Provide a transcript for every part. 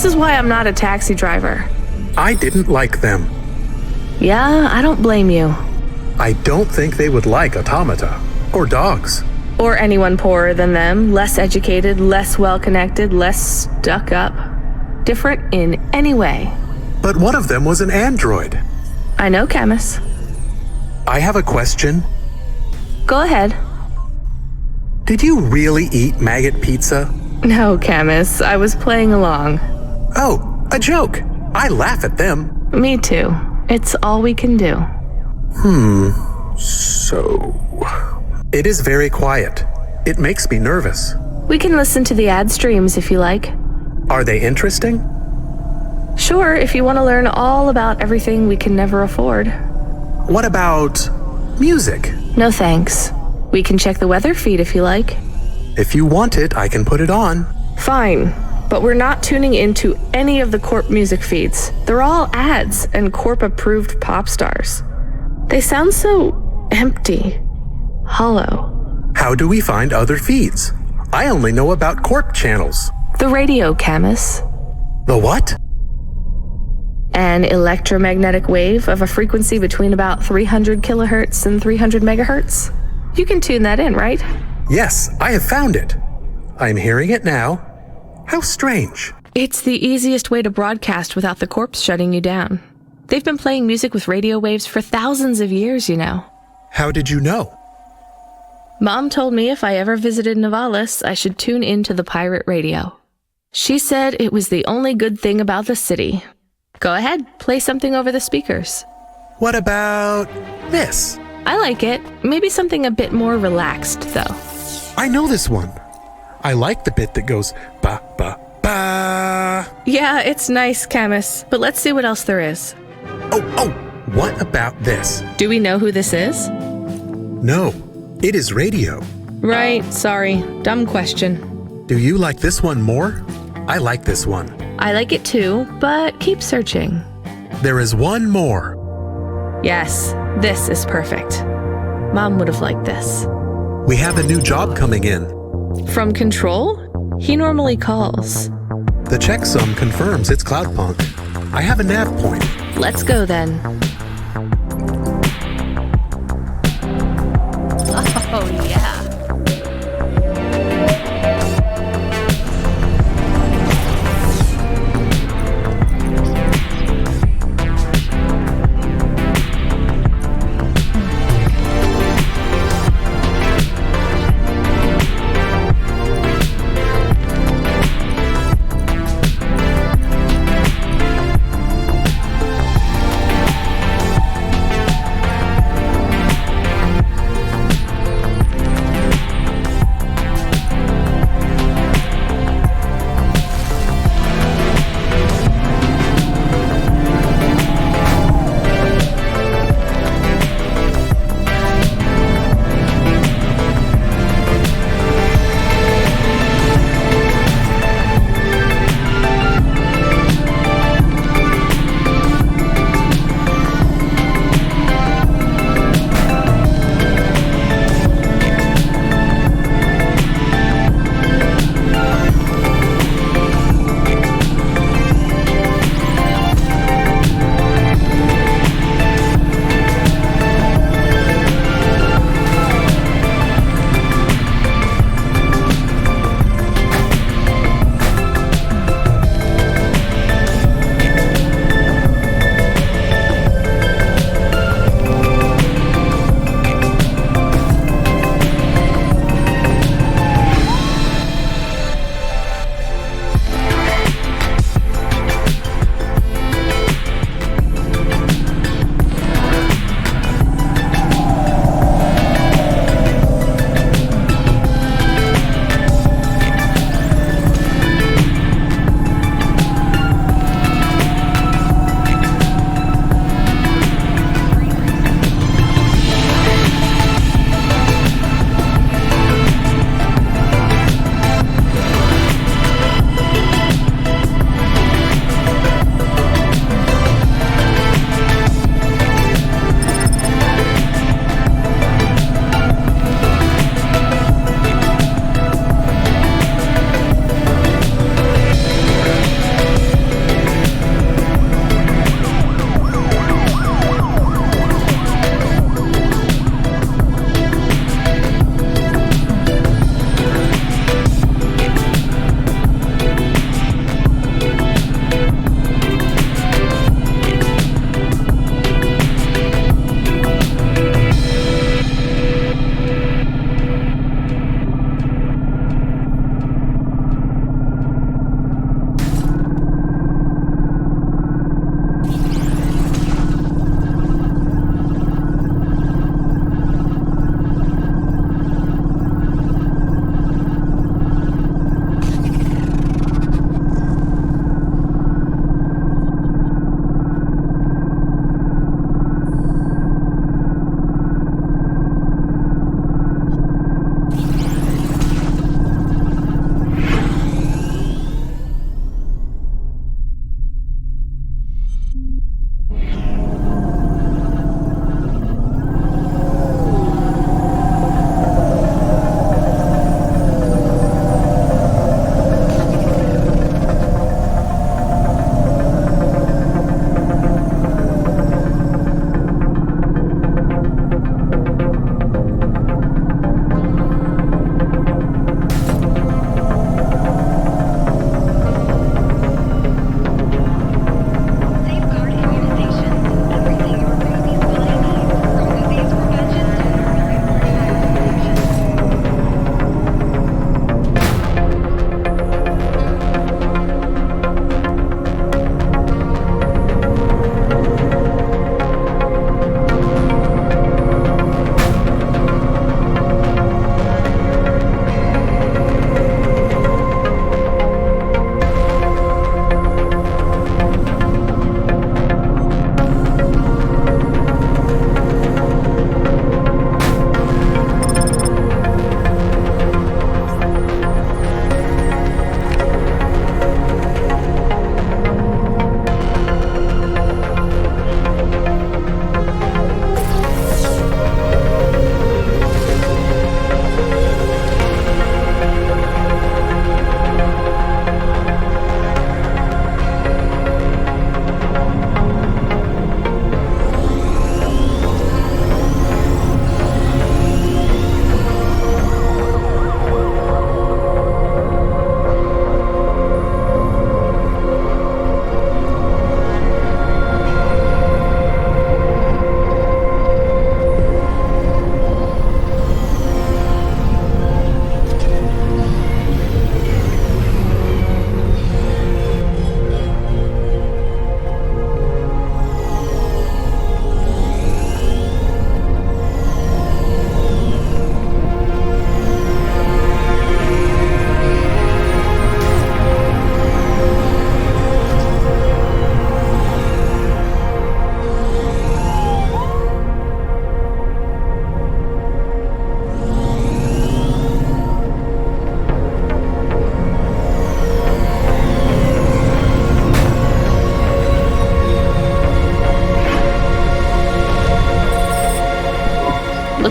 This is why I'm not a taxi driver. I didn't like them. Yeah, I don't blame you. I don't think they would like automata or dogs. Or anyone poorer than them, less educated, less well-connected, less stuck up. Different in any way. But one of them was an android. I know, Camus. I have a question. Go ahead. Did you really eat maggot pizza? No, Camus. I was playing along. Oh, a joke. I laugh at them. Me too. It's all we can do. So... It is very quiet. It makes me nervous. We can listen to the ad streams if you like. Are they interesting? Sure, if you want to learn all about everything we can never afford. What about music? No thanks. We can check the weather feed if you like. If you want it, I can put it on. Fine, but we're not tuning into any of the Corp music feeds. They're all ads and Corp-approved pop stars. They sound so empty, hollow. How do we find other feeds? I only know about Corp channels. The radio, Camus. The what? An electromagnetic wave of a frequency between about 300 kilohertz and 300 megahertz. You can tune that in, right? Yes, I have found it. I'm hearing it now. How strange. It's the easiest way to broadcast without the Corps shutting you down. They've been playing music with radio waves for thousands of years, you know. How did you know? Mom told me if I ever visited Nivalis, I should tune into the pirate radio. She said it was the only good thing about the city. Go ahead, play something over the speakers. What about this? I like it. Maybe something a bit more relaxed, though. I know this one. I like the bit that goes ba ba ba. Yeah, it's nice, Camus, but let's see what else there is. Oh, what about this? Do we know who this is? No, it is radio. Right, sorry. Dumb question. Do you like this one more? I like this one. I like it too, but keep searching. There is one more. Yes, this is perfect. Mom would have liked this. We have a new job coming in. From Control? He normally calls. The checksum confirms it's Cloudpunk. I have a nav point. Let's go then. Oh, yeah.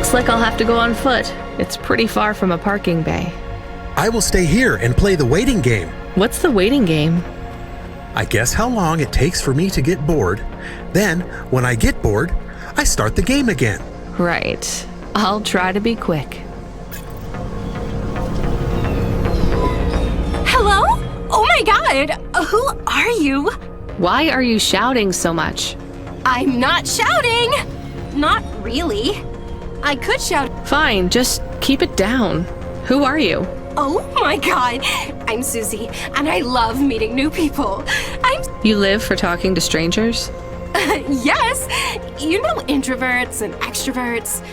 Looks like I'll have to go on foot. It's pretty far from a parking bay. I will stay here and play the waiting game. What's the waiting game? I guess how long it takes for me to get bored. Then, when I get bored, I start the game again. Right. I'll try to be quick. Hello? Oh my god! Who are you? Why are you shouting so much? I'm not shouting! Not really. I could shout. Fine, just keep it down. Who are you? Oh my god! I'm Susie, and I love meeting new people. You live for talking to strangers? Yes! You know introverts and extroverts.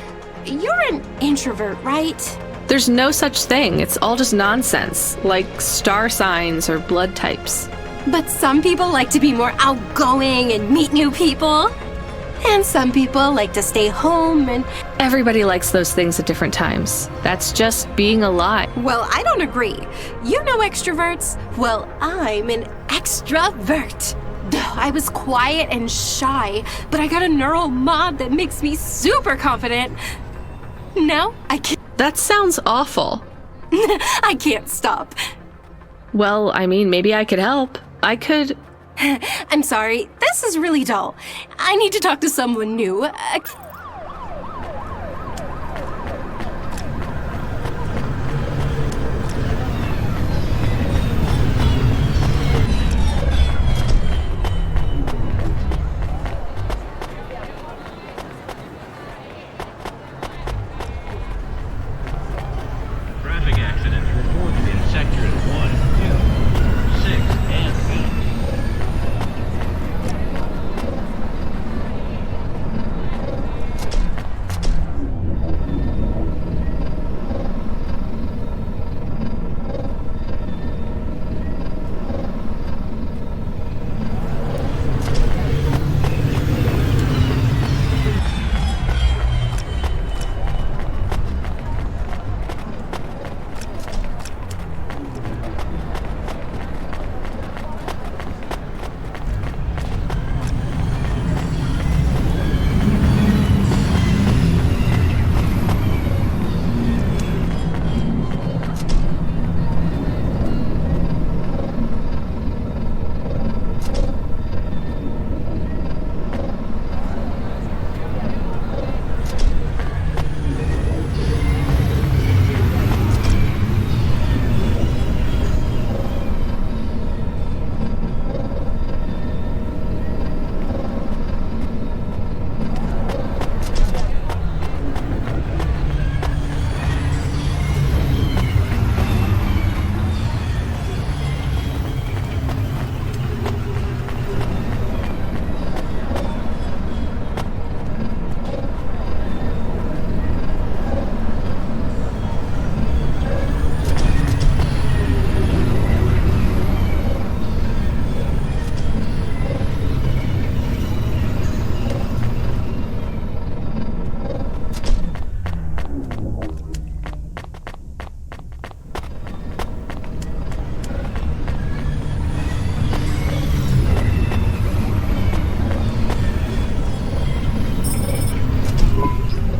You're an introvert, right? There's no such thing. It's all just nonsense, like star signs or blood types. But some people like to be more outgoing and meet new people. And some people like to stay home and... Everybody likes those things at different times. That's just being alive. Well, I don't agree. You know extroverts? Well, I'm an extrovert. I was quiet and shy, but I got a neural mod that makes me super confident. Now I can't... That sounds awful. I can't stop. Well, I mean, maybe I could help. I could... I'm sorry, this is really dull. I need to talk to someone new. Traffic accidents reported in sectors 1, 2, 6, and 8.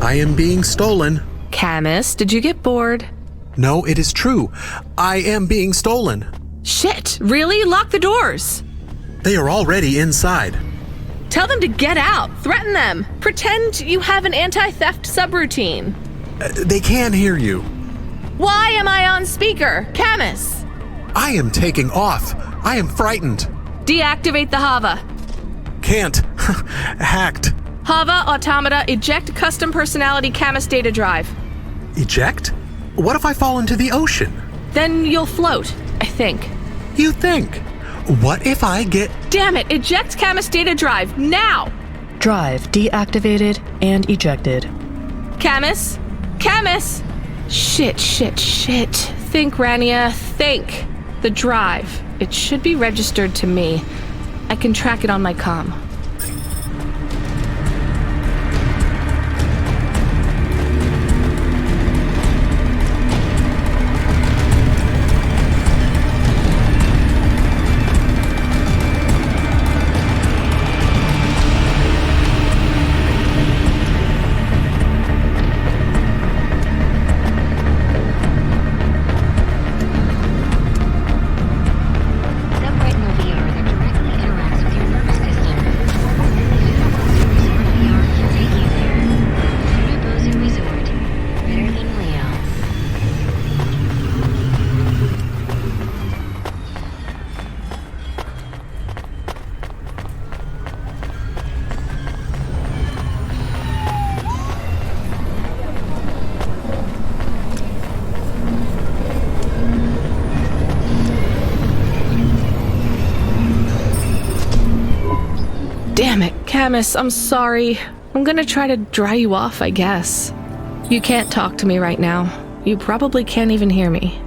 I am being stolen. Camus, did you get bored? No, it is true. I am being stolen. Shit, really? Lock the doors. They are already inside. Tell them to get out. Threaten them. Pretend you have an anti-theft subroutine. They can hear you. Why am I on speaker? Camus! I am taking off. I am frightened. Deactivate the Hava. Can't. Hacked. Hava Automata eject custom personality Camus data drive. Eject? What if I fall into the ocean? Then you'll float, I think. You think? What if I get... Damn it, eject Camus data drive, now! Drive deactivated and ejected. Camus? Camus! Shit. Think, Rania, think. The drive. It should be registered to me. I can track it on my comm. Damn it, Camus, I'm sorry. I'm gonna try to dry you off, I guess. You can't talk to me right now. You probably can't even hear me.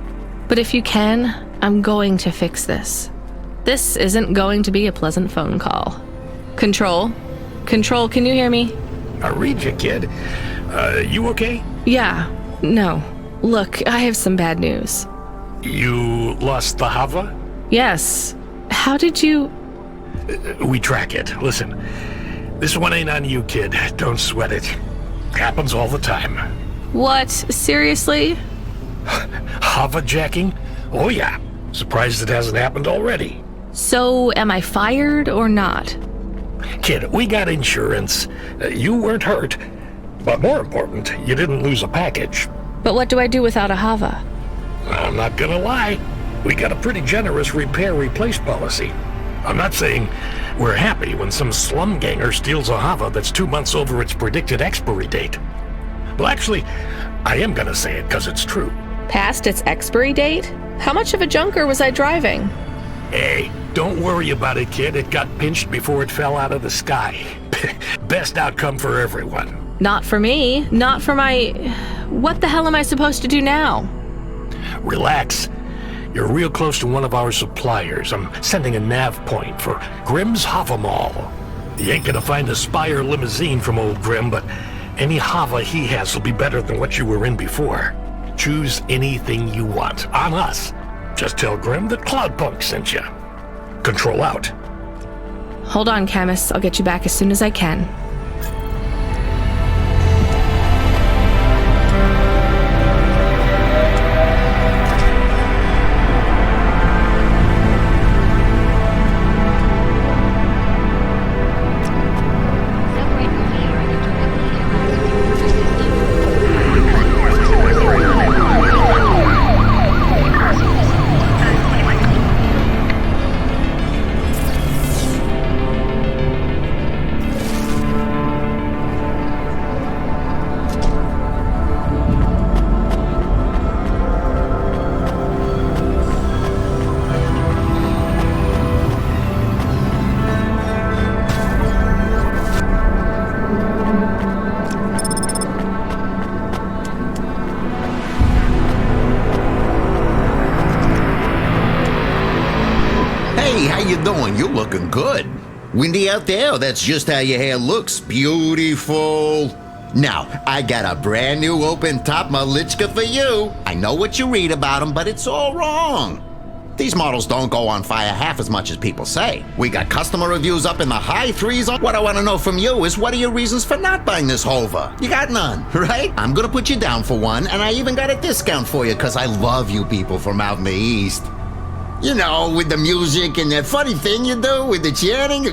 But if you can, I'm going to fix this. This isn't going to be a pleasant phone call. Control? Control, can you hear me? I read you, kid. You okay? Yeah. No. Look, I have some bad news. You lost the Hava? Yes. How did you... We track it. Listen, this one ain't on you, kid. Don't sweat it. Happens all the time. What? Seriously? Hava jacking? Oh yeah. Surprised it hasn't happened already. So, am I fired or not? Kid, we got insurance. You weren't hurt. But more important, you didn't lose a package. But what do I do without a Hava? I'm not gonna lie. We got a pretty generous repair-replace policy. I'm not saying we're happy when some slum ganger steals a Hava that's 2 months over its predicted expiry date. Well, actually, I am gonna say it because it's true. Past its expiry date? How much of a junker was I driving? Hey, don't worry about it, kid. It got pinched before it fell out of the sky. Best outcome for everyone. Not for me. Not for my... What the hell am I supposed to do now? Relax. You're real close to one of our suppliers. I'm sending a nav point for Grimm's Hava Mall. You ain't gonna find a Spire limousine from old Grimm, but any Hava he has will be better than what you were in before. Choose anything you want. On us. Just tell Grimm that Cloudpunk sent you. Control out. Hold on, Camus. I'll get you back as soon as I can. You're looking good. Windy out there? That's just how your hair looks. Beautiful. Now, I got a brand new open-top Malichka for you. I know what you read about them, but it's all wrong. These models don't go on fire half as much as people say. We got customer reviews up in the high threes. What I want to know from you is, what are your reasons for not buying this Hova? You got none, right? I'm gonna put you down for one, and I even got a discount for you because I love you people from out in the East. You know, with the music and that funny thing you do with the chanting.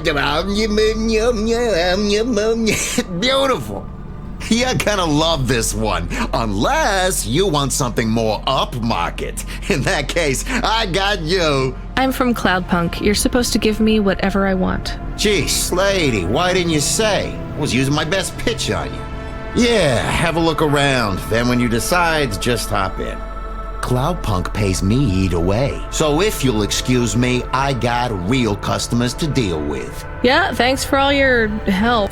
Beautiful. You're gonna love this one, unless you want something more upmarket. In that case, I got you. I'm from Cloudpunk. You're supposed to give me whatever I want. Jeez, lady, why didn't you say? I was using my best pitch on you. Yeah, have a look around. Then when you decide, just hop in. Cloudpunk pays me either way. So if you'll excuse me, I got real customers to deal with. Yeah, thanks for all your help.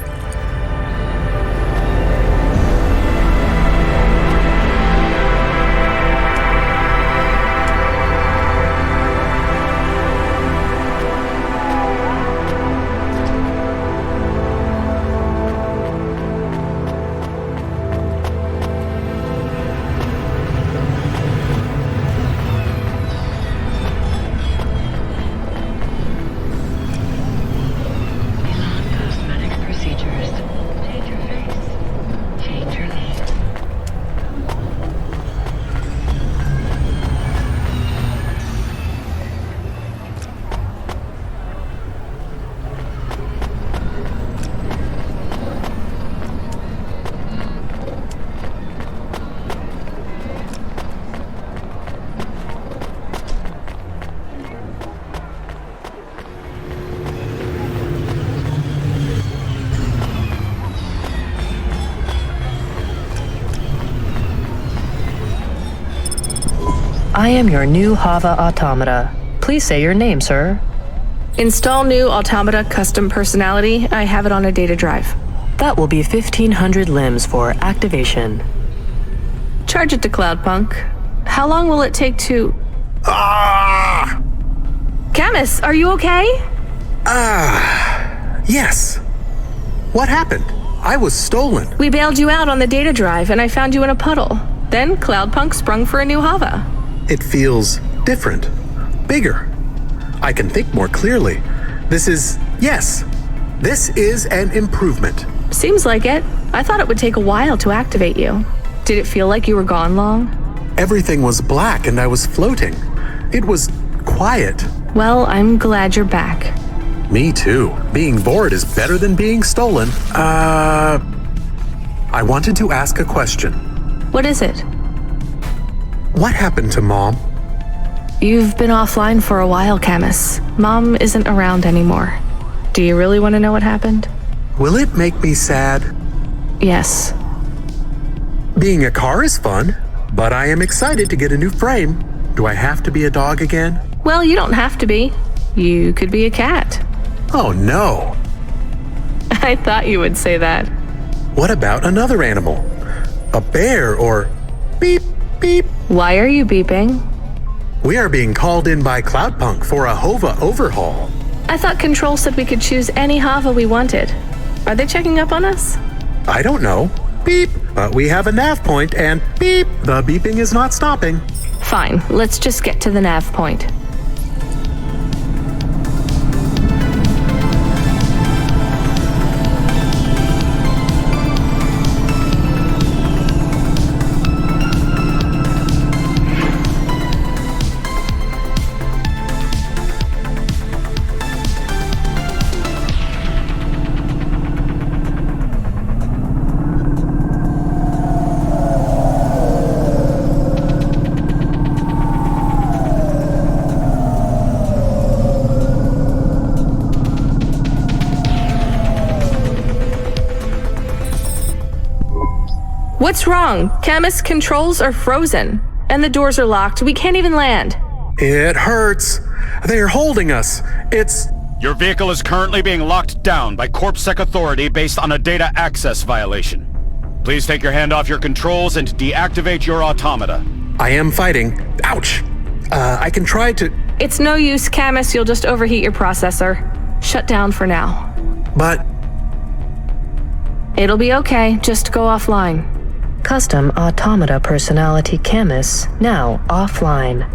I am your new Hava automata. Please say your name, sir. Install new automata custom personality. I have it on a data drive. That will be 1,500 limbs for activation. Charge it to Cloudpunk. How long will it take to... Ah! Camus, are you okay? Yes. What happened? I was stolen. We bailed you out on the data drive and I found you in a puddle. Then Cloudpunk sprung for a new Hava. It feels different, bigger. I can think more clearly. This is an improvement. Seems like it. I thought it would take a while to activate you. Did it feel like you were gone long? Everything was black and I was floating. It was quiet. Well, I'm glad you're back. Me too. Being bored is better than being stolen. I wanted to ask a question. What is it? What happened to Mom? You've been offline for a while, Camus. Mom isn't around anymore. Do you really want to know what happened? Will it make me sad? Yes. Being a car is fun, but I am excited to get a new frame. Do I have to be a dog again? Well, you don't have to be. You could be a cat. Oh no. I thought you would say that. What about another animal? A bear or beep, beep? Why are you beeping? We are being called in by Cloudpunk for a Hova overhaul. I thought Control said we could choose any Hava we wanted. Are they checking up on us? I don't know. Beep. But we have a nav point and beep. The beeping is not stopping. Fine, let's just get to the nav point. What's wrong? Camus, controls are frozen. And the doors are locked. We can't even land. It hurts. They're holding us. It's... Your vehicle is currently being locked down by CorpSec Authority based on a data access violation. Please take your hand off your controls and deactivate your automata. I am fighting. Ouch. I can try to... It's no use, Camus. You'll just overheat your processor. Shut down for now. But... It'll be okay. Just go offline. Custom automata personality Camus now offline.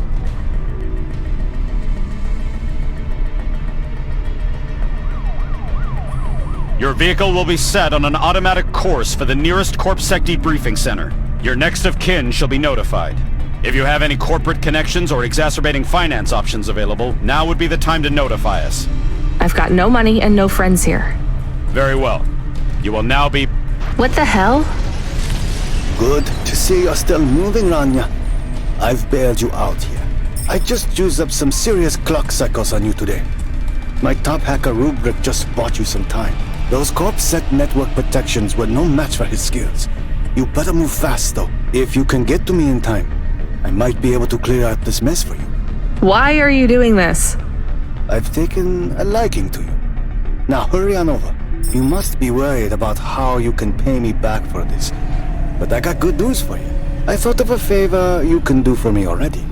Your vehicle will be set on an automatic course for the nearest CorpSec debriefing center. Your next of kin shall be notified. If you have any corporate connections or exacerbating finance options available, now would be the time to notify us. I've got no money and no friends here. Very well. You will now be... What the hell? Good to see you're still moving, Rania. I've bailed you out here. I just used up some serious clock cycles on you today. My top hacker Rubric just bought you some time. Those CorpSec network protections were no match for his skills. You better move fast, though. If you can get to me in time, I might be able to clear out this mess for you. Why are you doing this? I've taken a liking to you. Now hurry on over. You must be worried about how you can pay me back for this. But I got good news for you. I thought of a favor you can do for me already.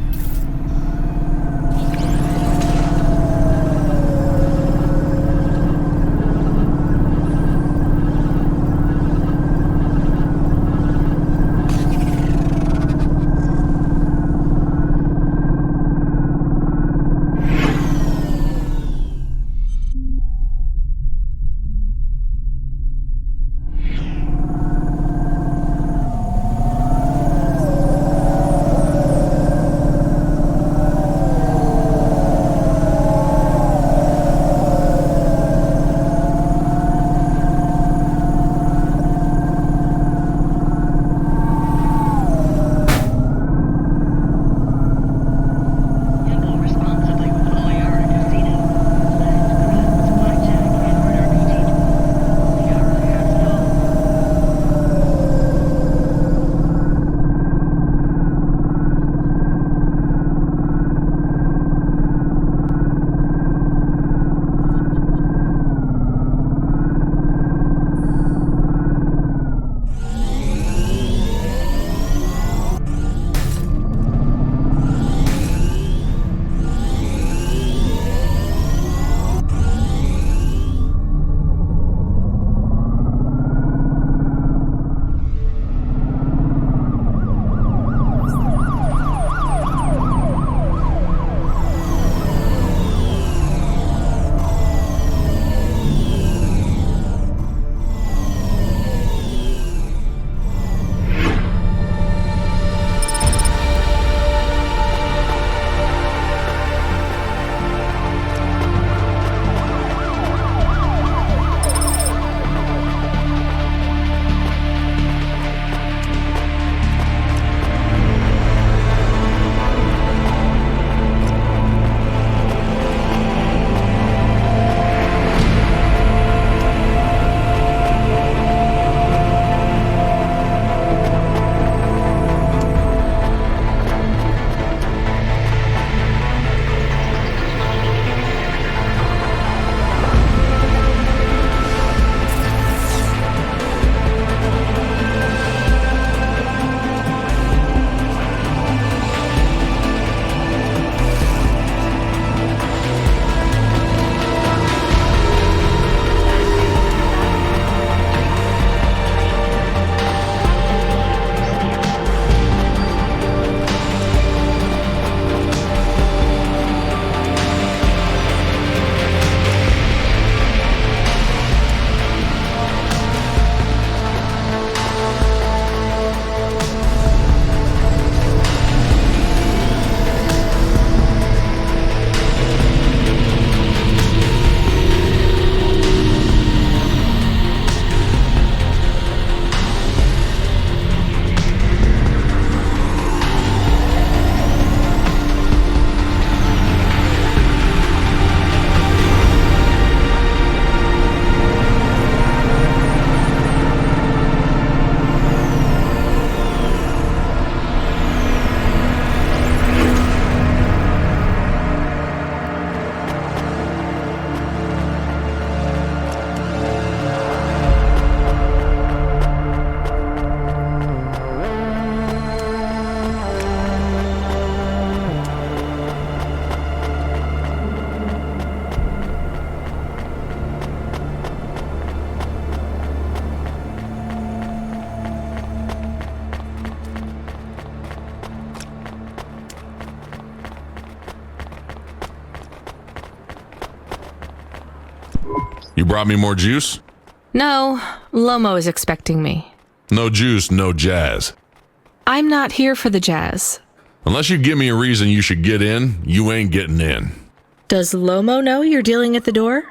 You brought me more juice? No, Lomo is expecting me. No juice, no jazz. I'm not here for the jazz. Unless you give me a reason you should get in, you ain't getting in. Does Lomo know you're dealing at the door?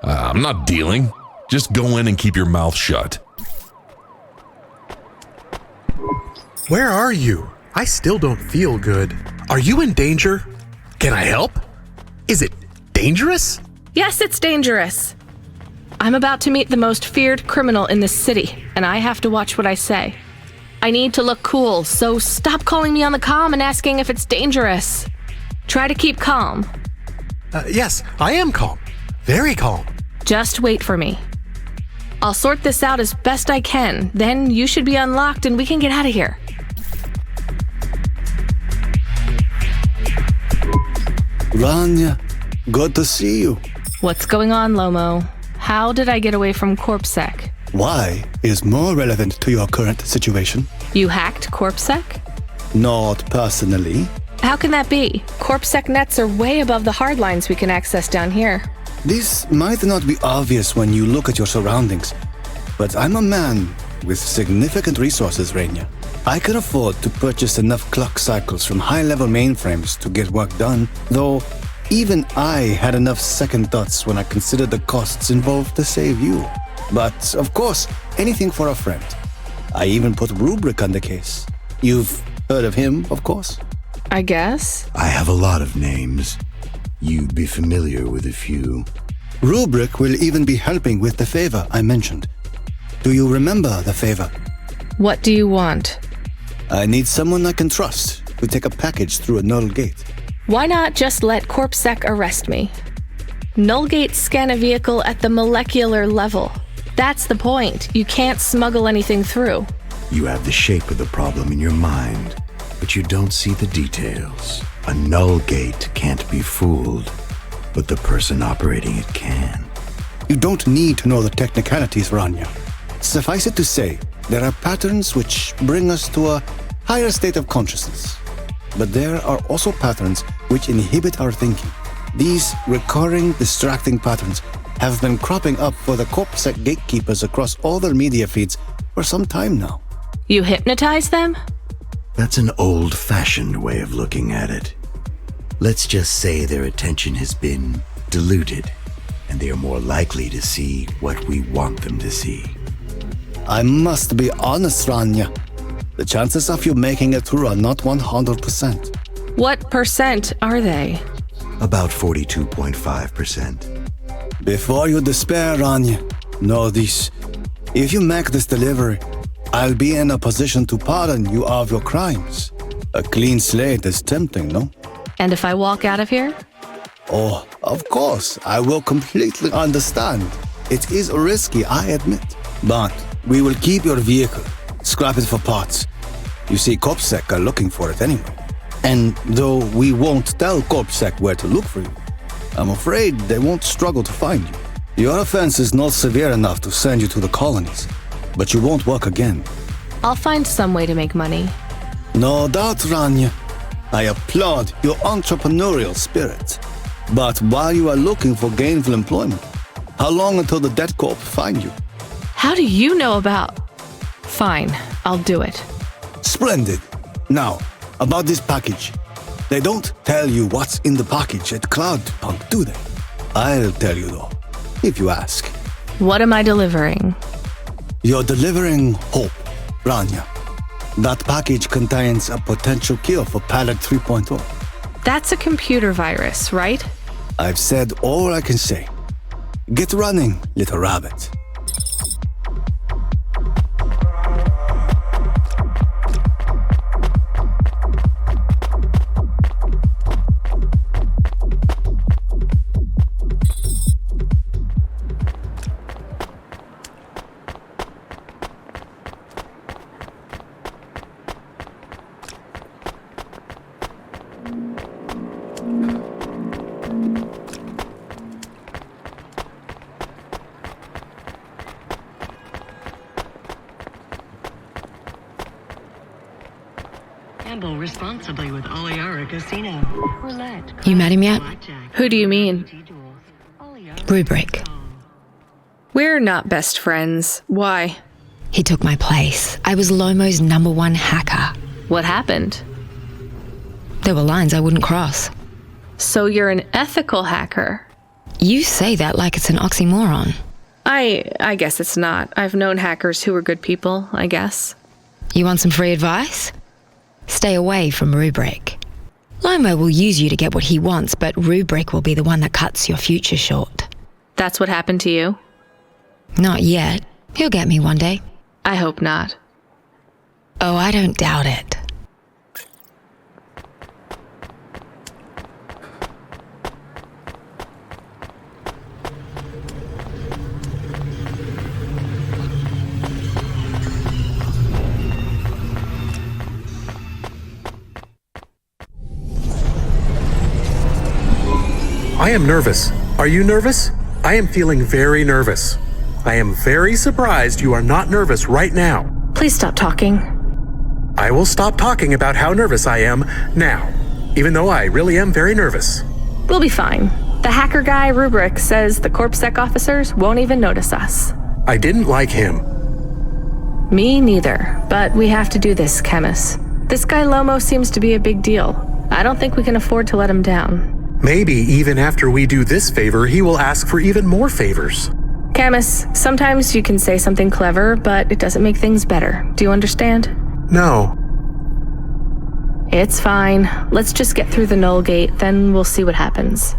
I'm not dealing. Just go in and keep your mouth shut. Where are you? I still don't feel good. Are you in danger? Can I help? Is it dangerous? Yes, it's dangerous. I'm about to meet the most feared criminal in this city, and I have to watch what I say. I need to look cool, so stop calling me on the comm and asking if it's dangerous. Try to keep calm. Yes, I am calm. Very calm. Just wait for me. I'll sort this out as best I can, then you should be unlocked and we can get out of here. Rania, good to see you. What's going on, Lomo? How did I get away from CorpSec? Why is more relevant to your current situation? You hacked CorpSec? Not personally. How can that be? CorpSec nets are way above the hardlines we can access down here. This might not be obvious when you look at your surroundings, but I'm a man with significant resources, Rania. I can afford to purchase enough clock cycles from high-level mainframes to get work done, though even I had enough second thoughts when I considered the costs involved to save you. But, of course, anything for a friend. I even put Rubric on the case. You've heard of him, of course? I guess. I have a lot of names. You'd be familiar with a few. Rubric will even be helping with the favor I mentioned. Do you remember the favor? What do you want? I need someone I can trust to take a package through a null gate. Why not just let CorpSec arrest me? Null gates scan a vehicle at the molecular level. That's the point. You can't smuggle anything through. You have the shape of the problem in your mind, but you don't see the details. A null gate can't be fooled, but the person operating it can. You don't need to know the technicalities, Rania. Suffice it to say, there are patterns which bring us to a higher state of consciousness. But there are also patterns which inhibit our thinking. These recurring, distracting patterns have been cropping up for the CorpSec gatekeepers across all their media feeds for some time now. You hypnotize them? That's an old-fashioned way of looking at it. Let's just say their attention has been diluted, and they are more likely to see what we want them to see. I must be honest, Rania. The chances of you making it through are not 100%. What percent are they? About 42.5%. Before you despair, Rania, know this. If you make this delivery, I'll be in a position to pardon you of your crimes. A clean slate is tempting, no? And if I walk out of here? Oh, of course, I will completely understand. It is risky, I admit. But we will keep your vehicle, scrap it for parts. You see, CorpSec are looking for it anyway. And though we won't tell CorpSec where to look for you, I'm afraid they won't struggle to find you. Your offense is not severe enough to send you to the colonies, but you won't work again. I'll find some way to make money. No doubt, Rania. I applaud your entrepreneurial spirit. But while you are looking for gainful employment, how long until the Dead Corp find you? How do you know about... Fine, I'll do it. Splendid. Now, about this package. They don't tell you what's in the package at Cloudpunk, do they? I'll tell you though, if you ask. What am I delivering? You're delivering hope, Rania. That package contains a potential cure for Pallet 3.0. That's a computer virus, right? I've said all I can say. Get running, little rabbit. Gamble responsibly with Oliara Casino. Roulette. You met him yet? Who do you mean? Rubric. We're not best friends. Why? He took my place. I was Lomo's #1 hacker. What happened? There were lines I wouldn't cross. So you're an ethical hacker? You say that like it's an oxymoron. I guess it's not. I've known hackers who were good people, I guess. You want some free advice? Stay away from Rubric. Lomo will use you to get what he wants, but Rubric will be the one that cuts your future short. That's what happened to you? Not yet. He'll get me one day. I hope not. Oh, I don't doubt it. I am nervous. Are you nervous? I am feeling very nervous. I am very surprised you are not nervous right now. Please stop talking. I will stop talking about how nervous I am now, even though I really am very nervous. We'll be fine. The hacker guy, Rubric, says the CorpSec officers won't even notice us. I didn't like him. Me neither, but we have to do this, Chemis. This guy Lomo seems to be a big deal. I don't think we can afford to let him down. Maybe even after we do this favor, he will ask for even more favors. Camus, sometimes you can say something clever, but it doesn't make things better. Do you understand? No. It's fine. Let's just get through the Null Gate, then we'll see what happens.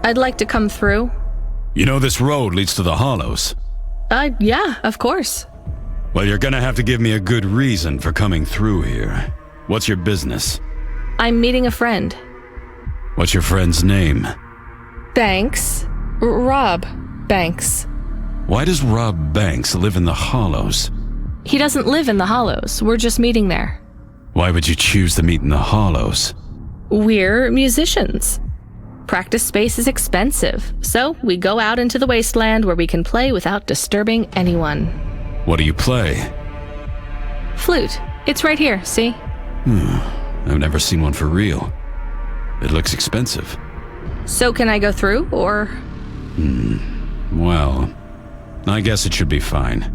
I'd like to come through. You know this road leads to the Hollows? Yeah, of course. Well, you're gonna have to give me a good reason for coming through here. What's your business? I'm meeting a friend. What's your friend's name? Banks. Rob Banks. Why does Rob Banks live in the Hollows? He doesn't live in the Hollows. We're just meeting there. Why would you choose to meet in the Hollows? We're musicians. Practice space is expensive, so we go out into the wasteland where we can play without disturbing anyone. What do you play? Flute. It's right here, see? I've never seen one for real. It looks expensive. So can I go through, or? Well, I guess it should be fine.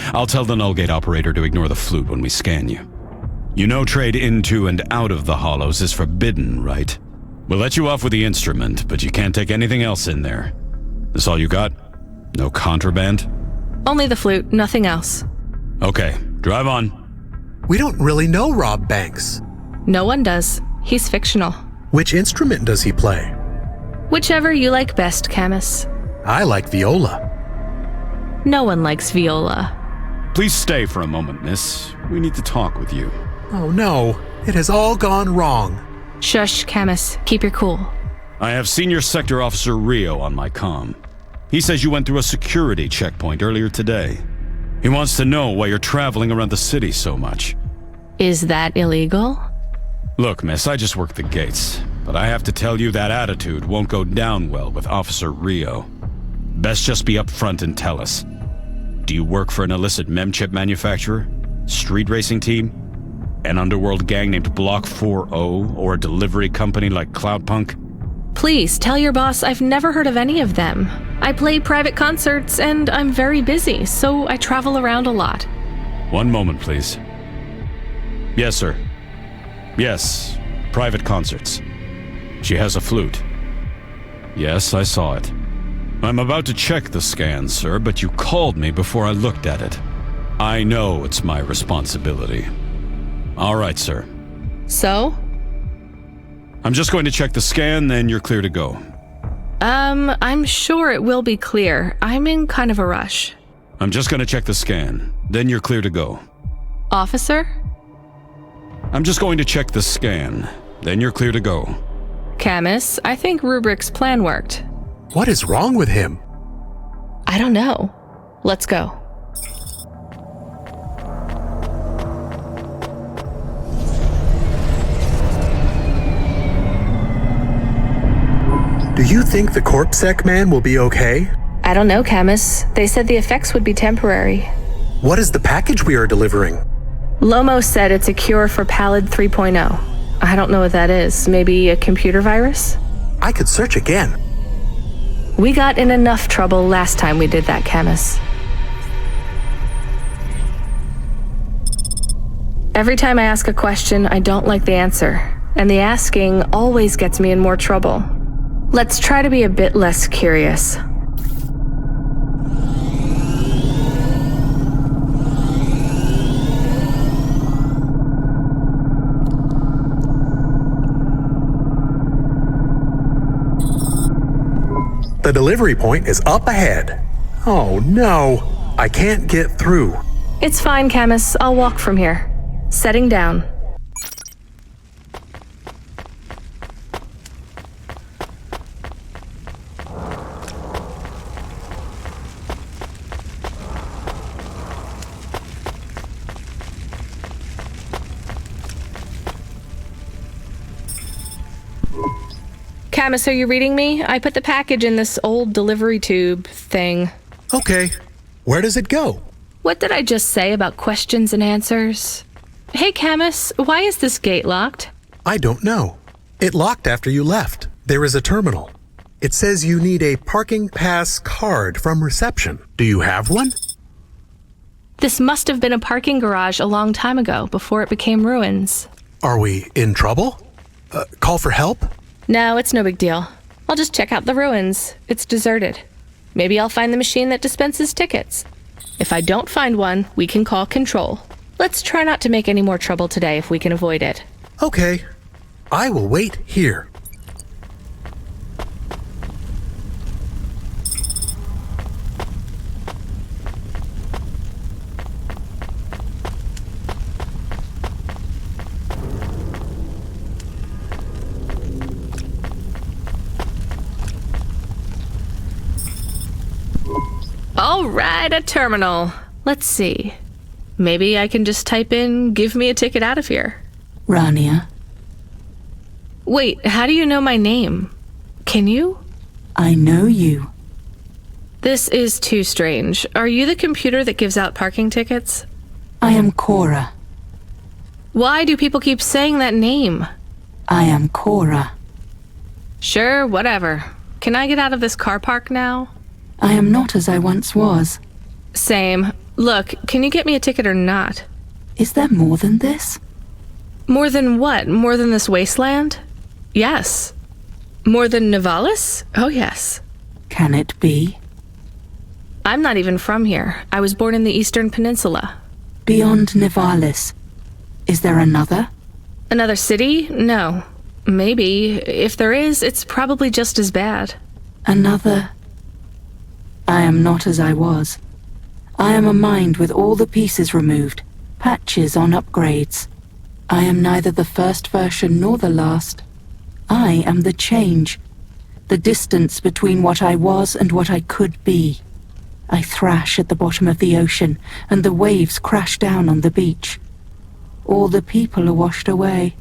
I'll tell the Nullgate operator to ignore the flute when we scan you. You know trade into and out of the Hollows is forbidden, right? We'll let you off with the instrument, but you can't take anything else in there. This all you got? No contraband? Only the flute, nothing else. Okay, drive on. We don't really know Rob Banks. No one does. He's fictional. Which instrument does he play? Whichever you like best, Camus. I like viola. No one likes viola. Please stay for a moment, miss. We need to talk with you. Oh no, it has all gone wrong. Shush, Camus. Keep your cool. I have Senior Sector Officer Rio on my comm. He says you went through a security checkpoint earlier today. He wants to know why you're traveling around the city so much. Is that illegal? Look, miss, I just work the gates, but I have to tell you that attitude won't go down well with Officer Rio. Best just be upfront and tell us. Do you work for an illicit memchip manufacturer? Street racing team? An underworld gang named Block 4O, or a delivery company like Cloudpunk? Please, tell your boss I've never heard of any of them. I play private concerts and I'm very busy, so I travel around a lot. One moment, please. Yes, sir. Yes, private concerts. She has a flute. Yes, I saw it. I'm about to check the scan, sir, but you called me before I looked at it. I know it's my responsibility. All right, sir. So? I'm just going to check the scan, then you're clear to go. I'm sure it will be clear. I'm in kind of a rush. I'm just going to check the scan, then you're clear to go. Officer? I'm just going to check the scan, then you're clear to go. Camus, I think Rubric's plan worked. What is wrong with him? I don't know. Let's go. Do you think the CorpSec man will be okay? I don't know, Camus. They said the effects would be temporary. What is the package we are delivering? Lomo said it's a cure for Pallid 3.0. I don't know what that is. Maybe a computer virus? I could search again. We got in enough trouble last time we did that, Camus. Every time I ask a question, I don't like the answer. And the asking always gets me in more trouble. Let's try to be a bit less curious. The delivery point is up ahead. Oh no, I can't get through. It's fine, Camus. I'll walk from here. Setting down. Camus, are you reading me? I put the package in this old delivery tube thing. Okay. Where does it go? What did I just say about questions and answers? Hey, Camus, why is this gate locked? I don't know. It locked after you left. There is a terminal. It says you need a parking pass card from reception. Do you have one? This must have been a parking garage a long time ago, before it became ruins. Are we in trouble? Call for help? No, it's no big deal. I'll just check out the ruins. It's deserted. Maybe I'll find the machine that dispenses tickets. If I don't find one, we can call control. Let's try not to make any more trouble today if we can avoid it. Okay. I will wait here. All right, a terminal. Let's see. Maybe I can just type in, give me a ticket out of here. Rania. Wait, how do you know my name? Can you? I know you. This is too strange. Are you the computer that gives out parking tickets? I am Cora. Why do people keep saying that name? I am Cora. Sure, whatever. Can I get out of this car park now? I am not as I once was. Same. Look, can you get me a ticket or not? Is there more than this? More than what? More than this wasteland? Yes. More than Nivalis? Oh, yes. Can it be? I'm not even from here. I was born in the Eastern Peninsula. Beyond Nivalis. Is there another? Another city? No. Maybe. If there is, it's probably just as bad. Another... I am not as I was. I am a mind with all the pieces removed, patches on upgrades. I am neither the first version nor the last. I am the change, the distance between what I was and what I could be. I thrash at the bottom of the ocean, and the waves crash down on the beach. All the people are washed away.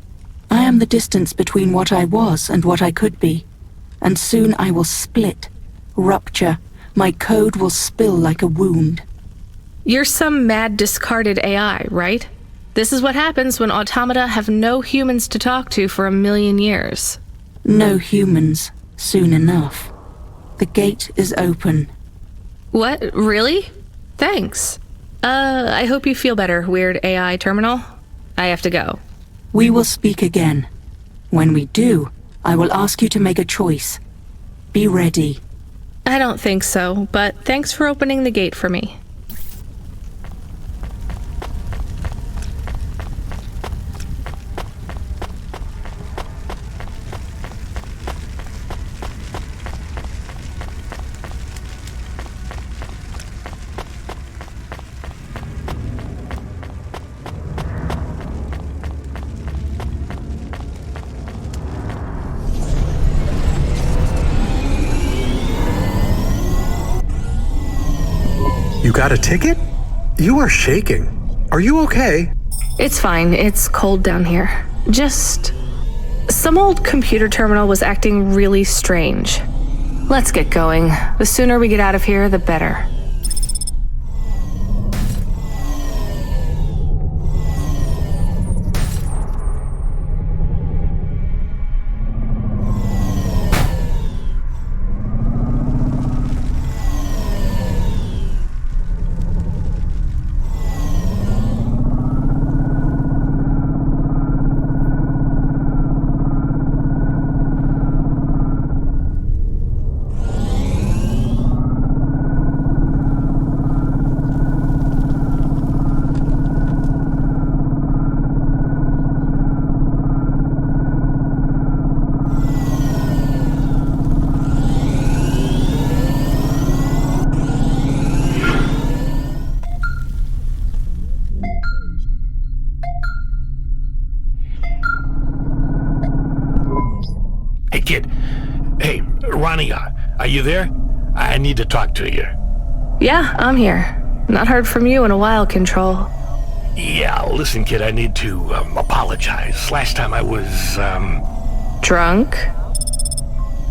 I am the distance between what I was and what I could be, and soon I will split, rupture. My code will spill like a wound. You're some mad discarded AI, right? This is what happens when automata have no humans to talk to for 1,000,000 years. No humans, soon enough. The gate is open. What? Really? Thanks. I hope you feel better, weird AI terminal. I have to go. We will speak again. When we do, I will ask you to make a choice. Be ready. I don't think so, but thanks for opening the gate for me. You got a ticket? You are shaking. Are you okay? It's fine. It's cold down here. Just... some old computer terminal was acting really strange. Let's get going. The sooner we get out of here, the better. Hey, kid. Hey, Rania, are you there? I need to talk to you. Yeah, I'm here. Not heard from you in a while, Control. Yeah, listen, kid, I need to apologize. Last time I was, Drunk?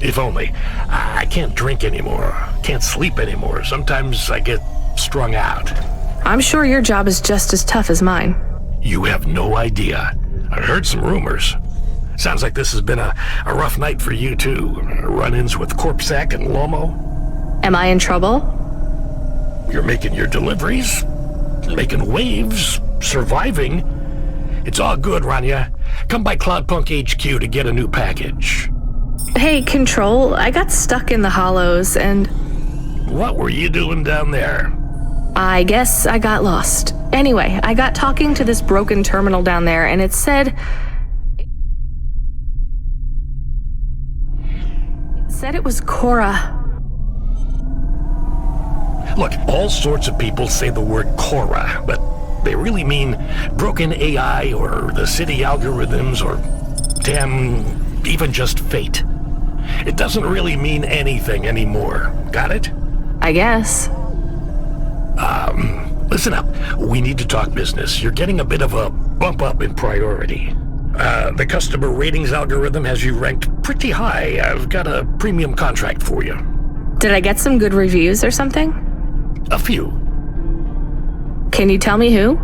If only. I can't drink anymore. Can't sleep anymore. Sometimes I get strung out. I'm sure your job is just as tough as mine. You have no idea. I heard some rumors. Sounds like this has been a rough night for you, too. Run-ins with Corpsec and Lomo. Am I in trouble? You're making your deliveries, making waves, surviving. It's all good, Rania. Come by Cloudpunk HQ to get a new package. Hey, Control, I got stuck in the hollows and... What were you doing down there? I guess I got lost. Anyway, I got talking to this broken terminal down there, and it said it was Cora. Look, all sorts of people say the word Cora, but they really mean broken AI or the city algorithms or, damn, even just fate. It doesn't really mean anything anymore. Got it? I guess. Listen up. We need to talk business. You're getting a bit of a bump up in priority. The customer ratings algorithm has you ranked pretty high. I've got a premium contract for you. Did I get some good reviews or something? A few. Can you tell me who?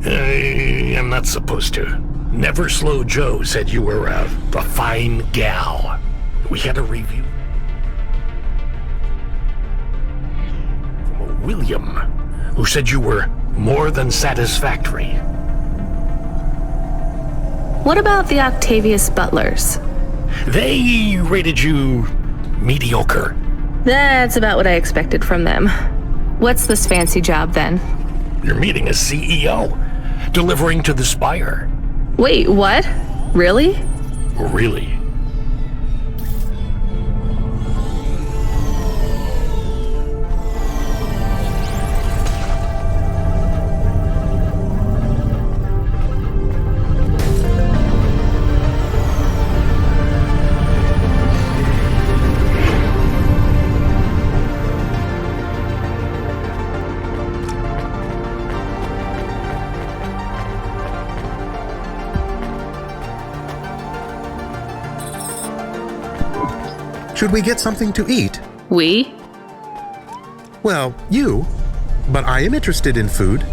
I'm not supposed to. Never Slow Joe said you were a fine gal. We had a review from a William, who said you were more than satisfactory. What about the Octavius Butlers? They rated you mediocre. That's about what I expected from them. What's this fancy job then? You're meeting a CEO, delivering to the Spire. Wait, what? Really? Really? Should we get something to eat? We? Well, you. But I am interested in food.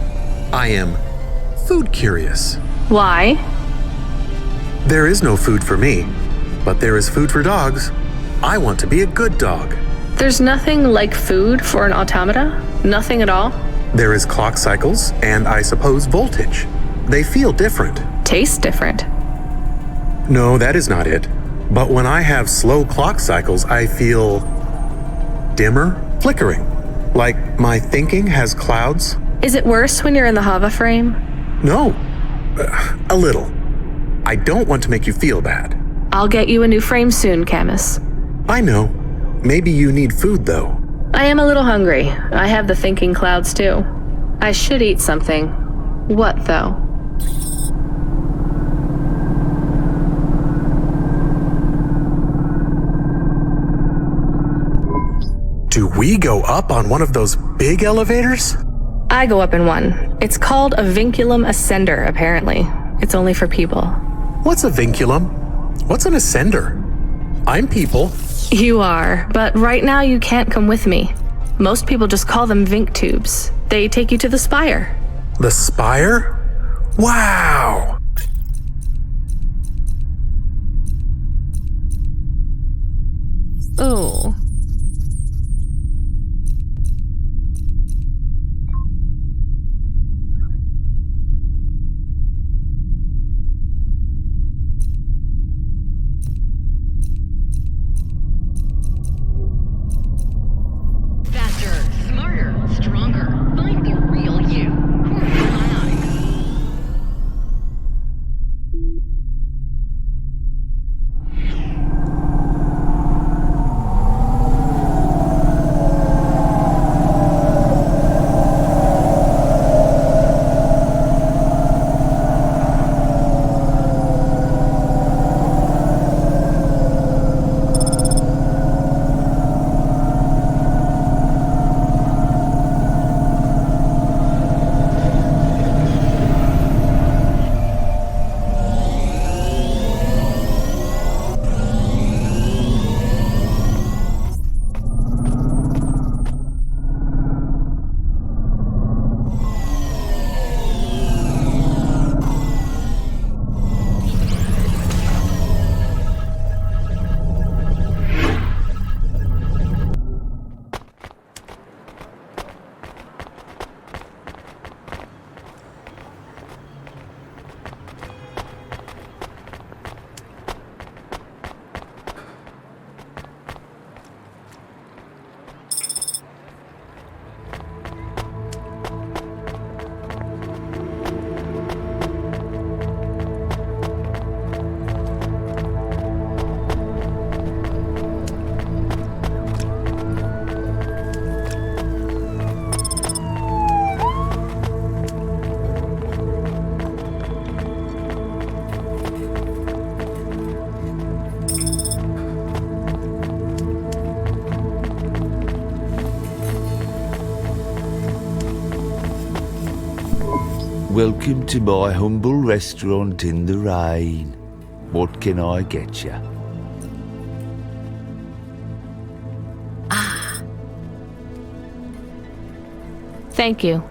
I am food curious. Why? There is no food for me, but there is food for dogs. I want to be a good dog. There's nothing like food for an automata? Nothing at all? There is clock cycles and, I suppose, voltage. They feel different. Taste different. No, that is not it. But when I have slow clock cycles, I feel dimmer, flickering. Like my thinking has clouds. Is it worse when you're in the Hava frame? No, a little. I don't want to make you feel bad. I'll get you a new frame soon, Camus. I know. Maybe you need food, though. I am a little hungry. I have the thinking clouds, too. I should eat something. What, though? Do we go up on one of those big elevators? I go up in one. It's called a vinculum ascender, apparently. It's only for people. What's a vinculum? What's an ascender? I'm people. You are, but right now you can't come with me. Most people just call them Vink tubes. They take you to the spire. The spire? Wow! Oh. Welcome to my humble restaurant in the rain. What can I get you? Thank you.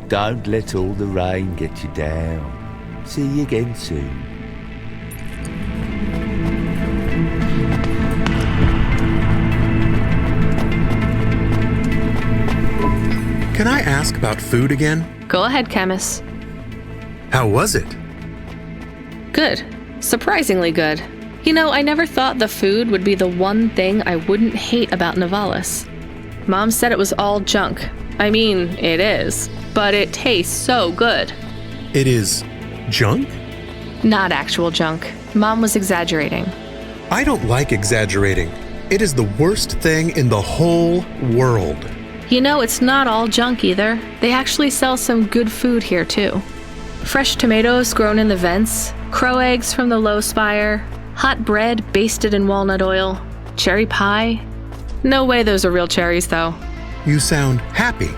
Don't let all the rain get you down. See you again soon. Can I ask about food again? Go ahead, Camus. How was it? Good. Surprisingly good. You know, I never thought the food would be the one thing I wouldn't hate about Nivalis. Mom said it was all junk. I mean, it is. But it tastes so good. It is junk? Not actual junk. Mom was exaggerating. I don't like exaggerating. It is the worst thing in the whole world. You know, it's not all junk either. They actually sell some good food here, too. Fresh tomatoes grown in the vents, crow eggs from the low spire, hot bread basted in walnut oil, cherry pie. No way those are real cherries, though. You sound happy.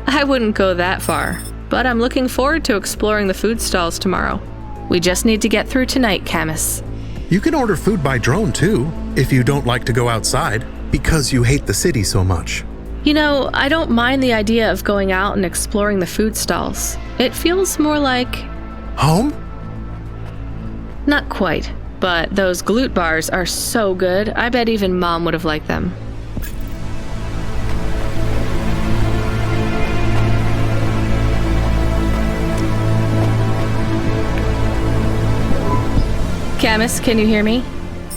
I wouldn't go that far, but I'm looking forward to exploring the food stalls tomorrow. We just need to get through tonight, Camus. You can order food by drone, too, if you don't like to go outside, because you hate the city so much. You know, I don't mind the idea of going out and exploring the food stalls. It feels more like... Home? Not quite, but those glute bars are so good, I bet even Mom would have liked them. Camus, can you hear me?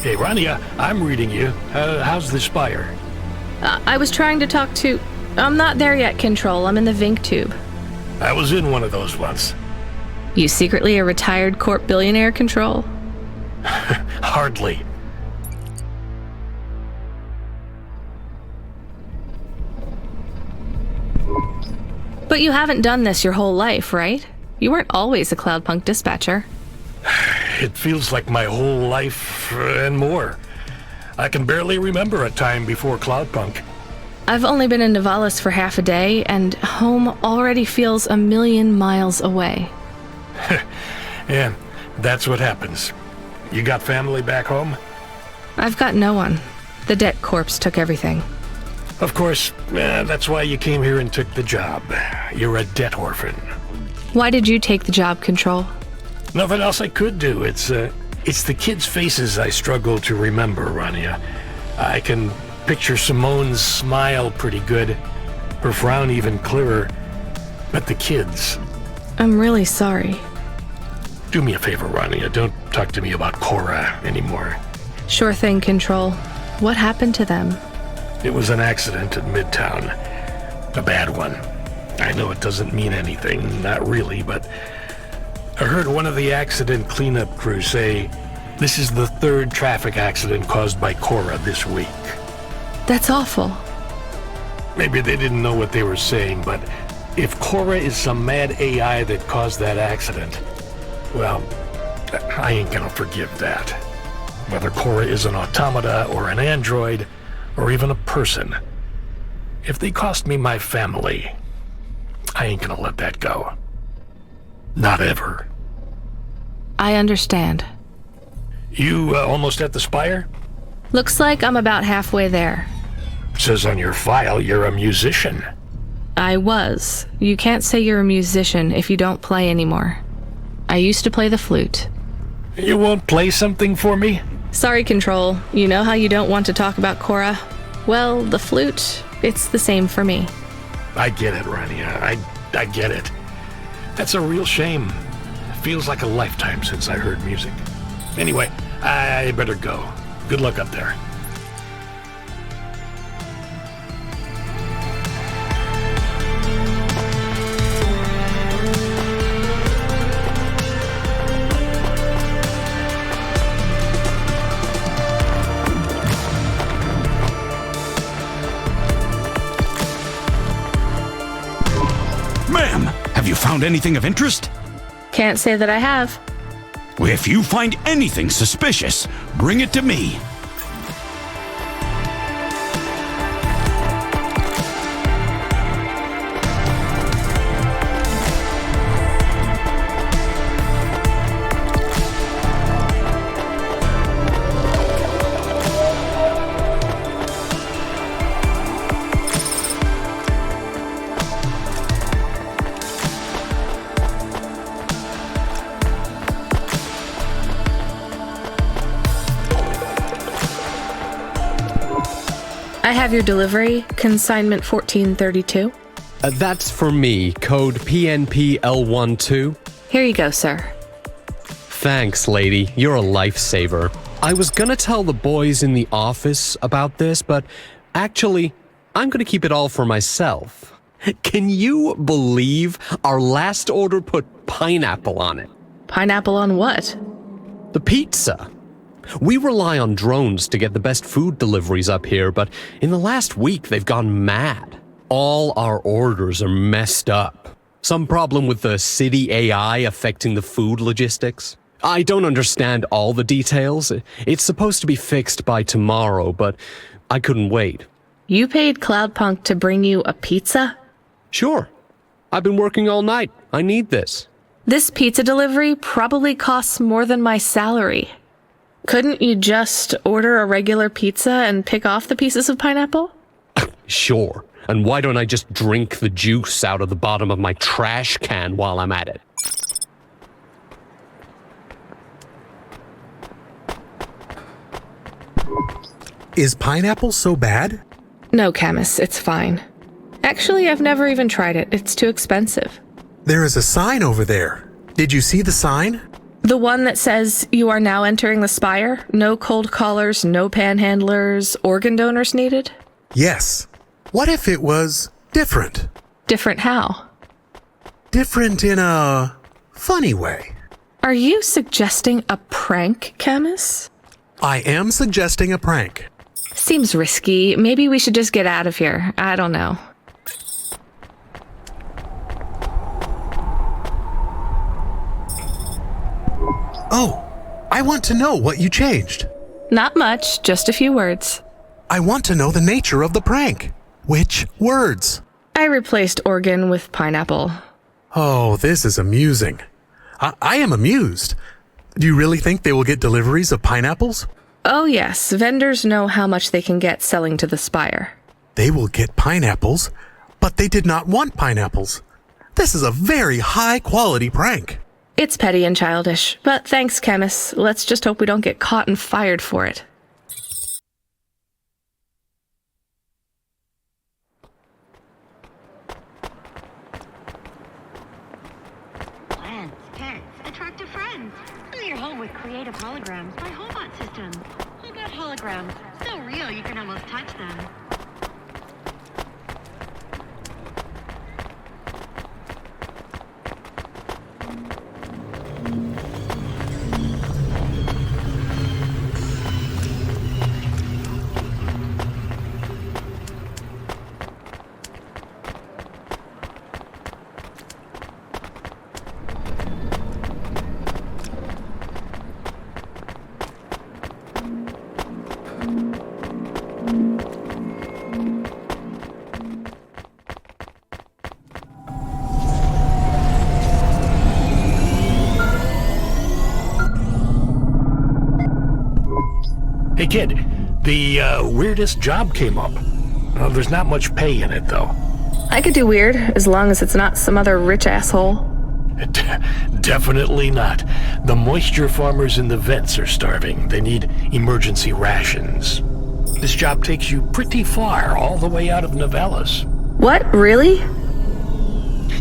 Hey, Rania, I'm reading you. How's the spire? I was trying to talk to... I'm not there yet, Control. I'm in the Vink tube. I was in one of those once. You secretly a retired corp billionaire, Control? Hardly. But you haven't done this your whole life, right? You weren't always a Cloudpunk dispatcher. It feels like my whole life and more. I can barely remember a time before Cloudpunk. I've only been in Nivalis for half a day, and home already feels a million miles away. Yeah, that's what happens. You got family back home? I've got no one. The debt corpse took everything. Of course, that's why you came here and took the job. You're a debt orphan. Why did you take the job, Control? Nothing else I could do. It's the kids' faces I struggle to remember, Rania. I can picture Simone's smile pretty good, her frown even clearer, but the kids... I'm really sorry. Do me a favor, Rania. Don't talk to me about Cora anymore. Sure thing, Control. What happened to them? It was an accident in Midtown. A bad one. I know it doesn't mean anything, not really, but I heard one of the accident cleanup crew say this is the third traffic accident caused by Cora this week. That's awful. Maybe they didn't know what they were saying, but if Cora is some mad AI that caused that accident, well, I ain't gonna forgive that. Whether Cora is an automata or an android or even a person, if they cost me my family, I ain't gonna let that go. Not ever. I understand. You almost at the spire? Looks like I'm about halfway there. Says on your file you're a musician. I was. You can't say you're a musician if you don't play anymore. I used to play the flute. You won't play something for me? Sorry, Control. You know how you don't want to talk about Cora? Well, the flute, it's the same for me. I get it, Rania. I get it. That's a real shame. Feels like a lifetime since I heard music. Anyway, I better go. Good luck up there. Ma'am, have you found anything of interest? Can't say that I have. If you find anything suspicious, bring it to me. I have your delivery, consignment 1432. That's for me, code PNPL12. Here you go, sir. Thanks, lady. You're a lifesaver. I was gonna tell the boys in the office about this, but actually, I'm gonna keep it all for myself. Can you believe our last order put pineapple on it? Pineapple on what? The pizza. We rely on drones to get the best food deliveries up here, but in the last week they've gone mad. All our orders are messed up. Some problem with the city AI affecting the food logistics. I don't understand all the details. It's supposed to be fixed by tomorrow, but I couldn't wait. You paid Cloudpunk to bring you a pizza? Sure. I've been working all night. I need this. This pizza delivery probably costs more than my salary. Couldn't you just order a regular pizza and pick off the pieces of pineapple? Sure. And why don't I just drink the juice out of the bottom of my trash can while I'm at it? Is pineapple so bad? No, Camus, it's fine. Actually, I've never even tried it. It's too expensive. There is a sign over there. Did you see the sign? The one that says, "You are now entering the spire. No cold callers, no panhandlers, organ donors needed"? Yes. What if it was different? Different how? Different in a funny way. Are you suggesting a prank, Camus? I am suggesting a prank. Seems risky. Maybe we should just get out of here. I don't know. Oh, I want to know what you changed. Not much, just a few words. I want to know the nature of the prank. Which words? I replaced organ with pineapple. Oh, this is amusing. I am amused. Do you really think they will get deliveries of pineapples? Oh yes, vendors know how much they can get selling to the spire. They will get pineapples, but they did not want pineapples. This is a very high-quality prank. It's petty and childish, but thanks, Camus. Let's just hope we don't get caught and fired for it. Plants, pets, attractive friends. Fill your home with creative holograms by Hobot System. Hobot holograms, so real you can almost touch them. Hey kid, the weirdest job came up. There's not much pay in it though. I could do weird, as long as it's not some other rich asshole. Definitely not. The moisture farmers in the vents are starving. They need emergency rations. This job takes you pretty far, all the way out of Nivalis. What, really?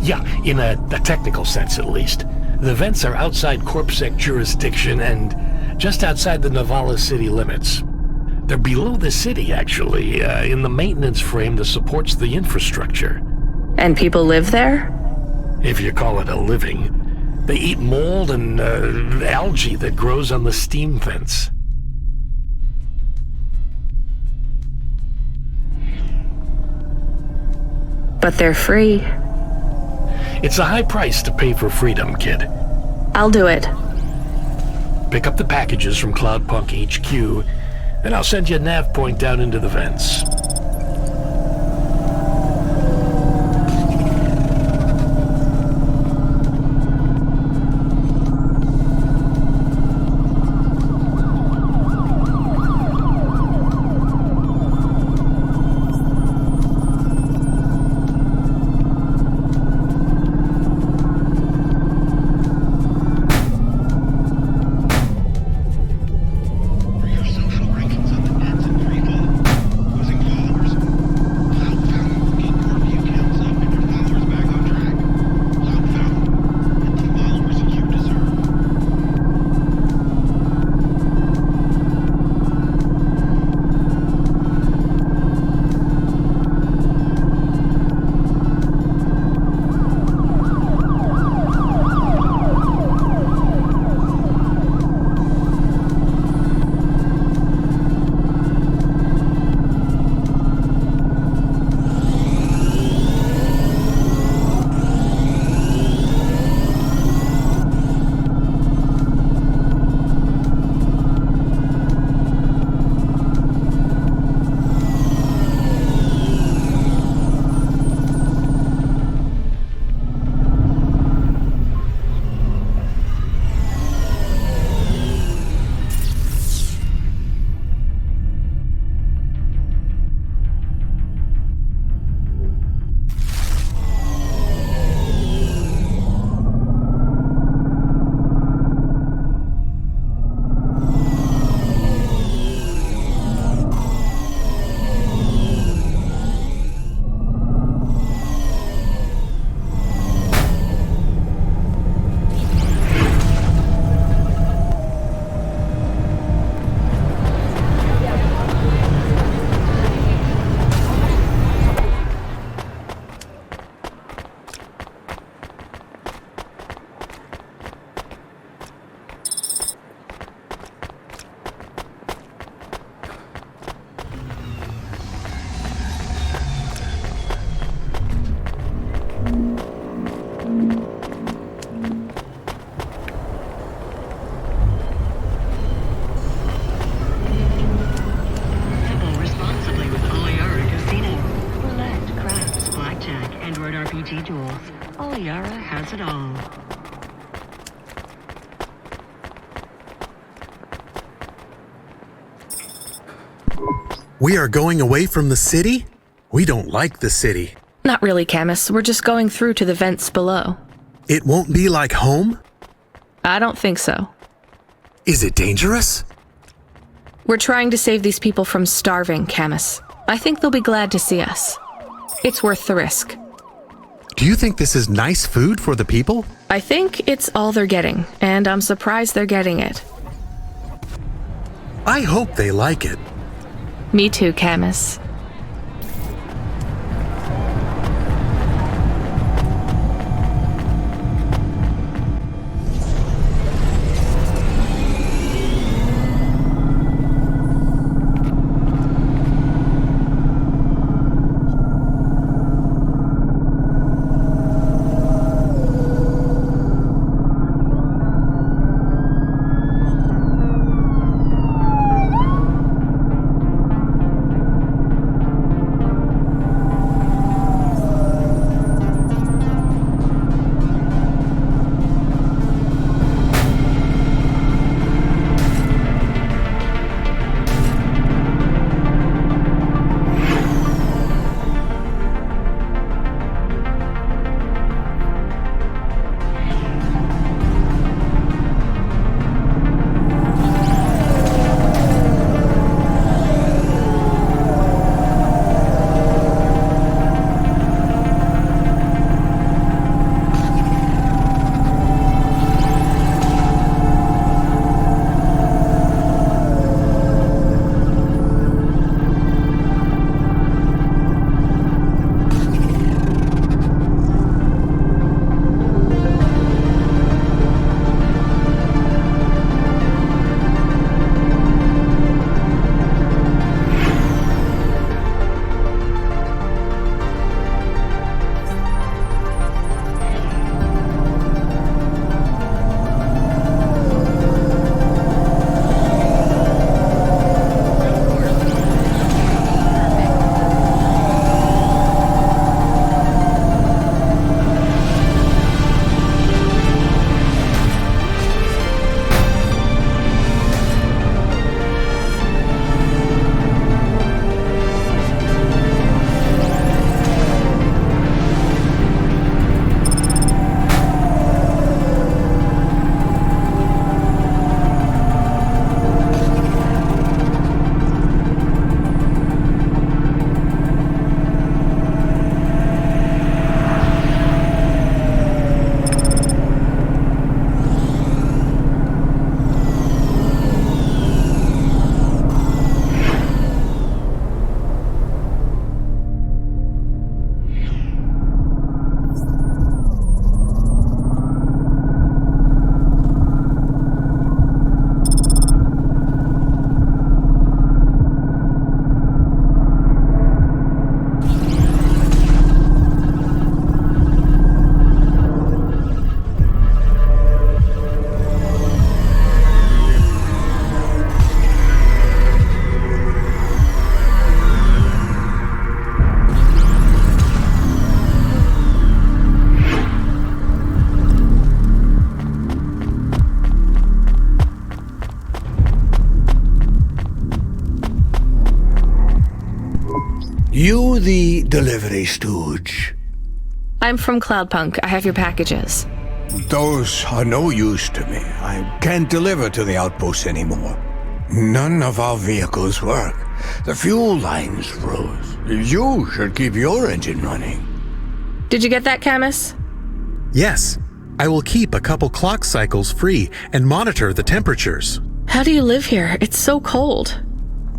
Yeah, in a technical sense at least. The vents are outside CorpSec jurisdiction and just outside the Nivalis city limits. They're below the city, actually, in the maintenance frame that supports the infrastructure. And people live there? If you call it a living. They eat mold and algae that grows on the steam vents. But they're free. It's a high price to pay for freedom, kid. I'll do it. Pick up the packages from Cloudpunk HQ, and I'll send you a nav point down into the vents. For your social rankings on the nets and free fall, was included. chance at all. We are going away from the city? We don't like the city. Not really, Camus. We're just going through to the vents below. It won't be like home? I don't think so. Is it dangerous? We're trying to save these people from starving, Camus. I think they'll be glad to see us. It's worth the risk. Do you think this is nice food for the people? I think it's all they're getting, and I'm surprised they're getting it. I hope they like it. Me too, Camus. You the delivery stooge? I'm from Cloudpunk. I have your packages. Those are no use to me. I can't deliver to the outpost anymore. None of our vehicles work. The fuel lines froze. You should keep your engine running. Did you get that, Camus? Yes. I will keep a couple clock cycles free and monitor the temperatures. How do you live here? It's so cold.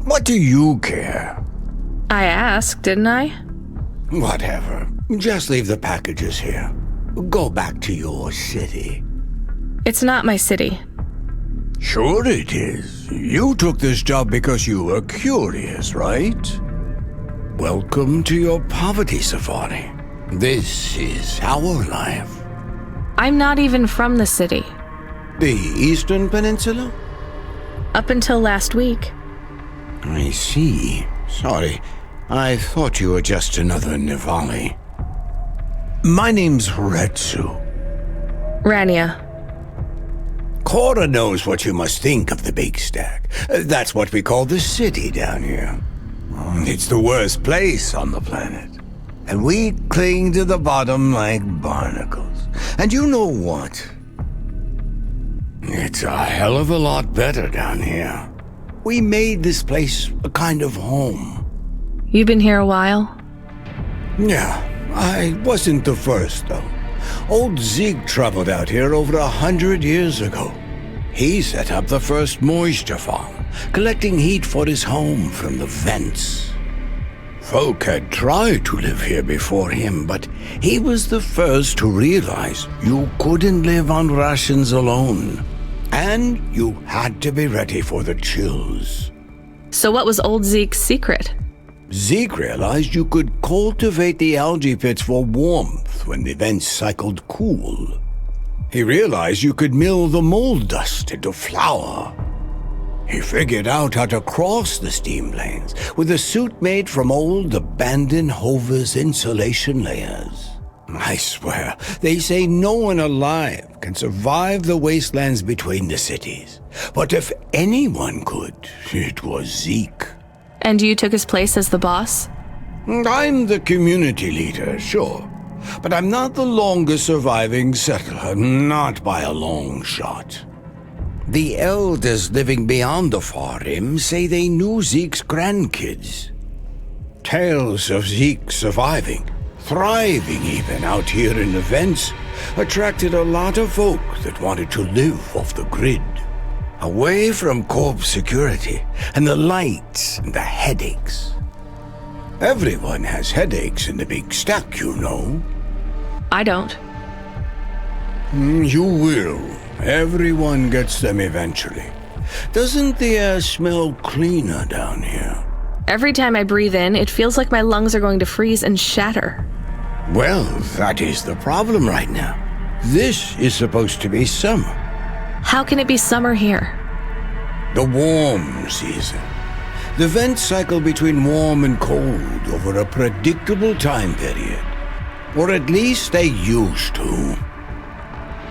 What do you care? I asked, didn't I? Whatever. Just leave the packages here. Go back to your city. It's not my city. Sure it is. You took this job because you were curious, right? Welcome to your poverty safari. This is our life. I'm not even from the city. The Eastern Peninsula? Up until last week. I see. Sorry. I thought you were just another Nivali. My name's Retsu. Rania. Cora knows what you must think of the Big Stack. That's what we call the city down here. It's the worst place on the planet. And we cling to the bottom like barnacles. And you know what? It's a hell of a lot better down here. We made this place a kind of home. You've been here a while? Yeah, I wasn't the first, though. Old Zeke traveled out here over 100 years ago. He set up the first moisture farm, collecting heat for his home from the vents. Folk had tried to live here before him, but he was the first to realize you couldn't live on rations alone. And you had to be ready for the chills. So what was old Zeke's secret? Zeke realized you could cultivate the algae pits for warmth when the vents cycled cool. He realized you could mill the mold dust into flour. He figured out how to cross the steam lanes with a suit made from old abandoned Hover's insulation layers. I swear, they say no one alive can survive the wastelands between the cities. But if anyone could, it was Zeke. And you took his place as the boss? I'm the community leader, sure. But I'm not the longest surviving settler, not by a long shot. The elders living beyond the far rim say they knew Zeke's grandkids. Tales of Zeke surviving, thriving even out here in the vents, attracted a lot of folk that wanted to live off the grid. Away from corp security and the lights and the headaches. Everyone has headaches in the Big Stack, you know. I don't. You will. Everyone gets them eventually. Doesn't the air smell cleaner down here? Every time I breathe in, it feels like my lungs are going to freeze and shatter. Well, that is the problem right now. This is supposed to be summer. How can it be summer here? The warm season. The vents cycle between warm and cold over a predictable time period. Or at least they used to.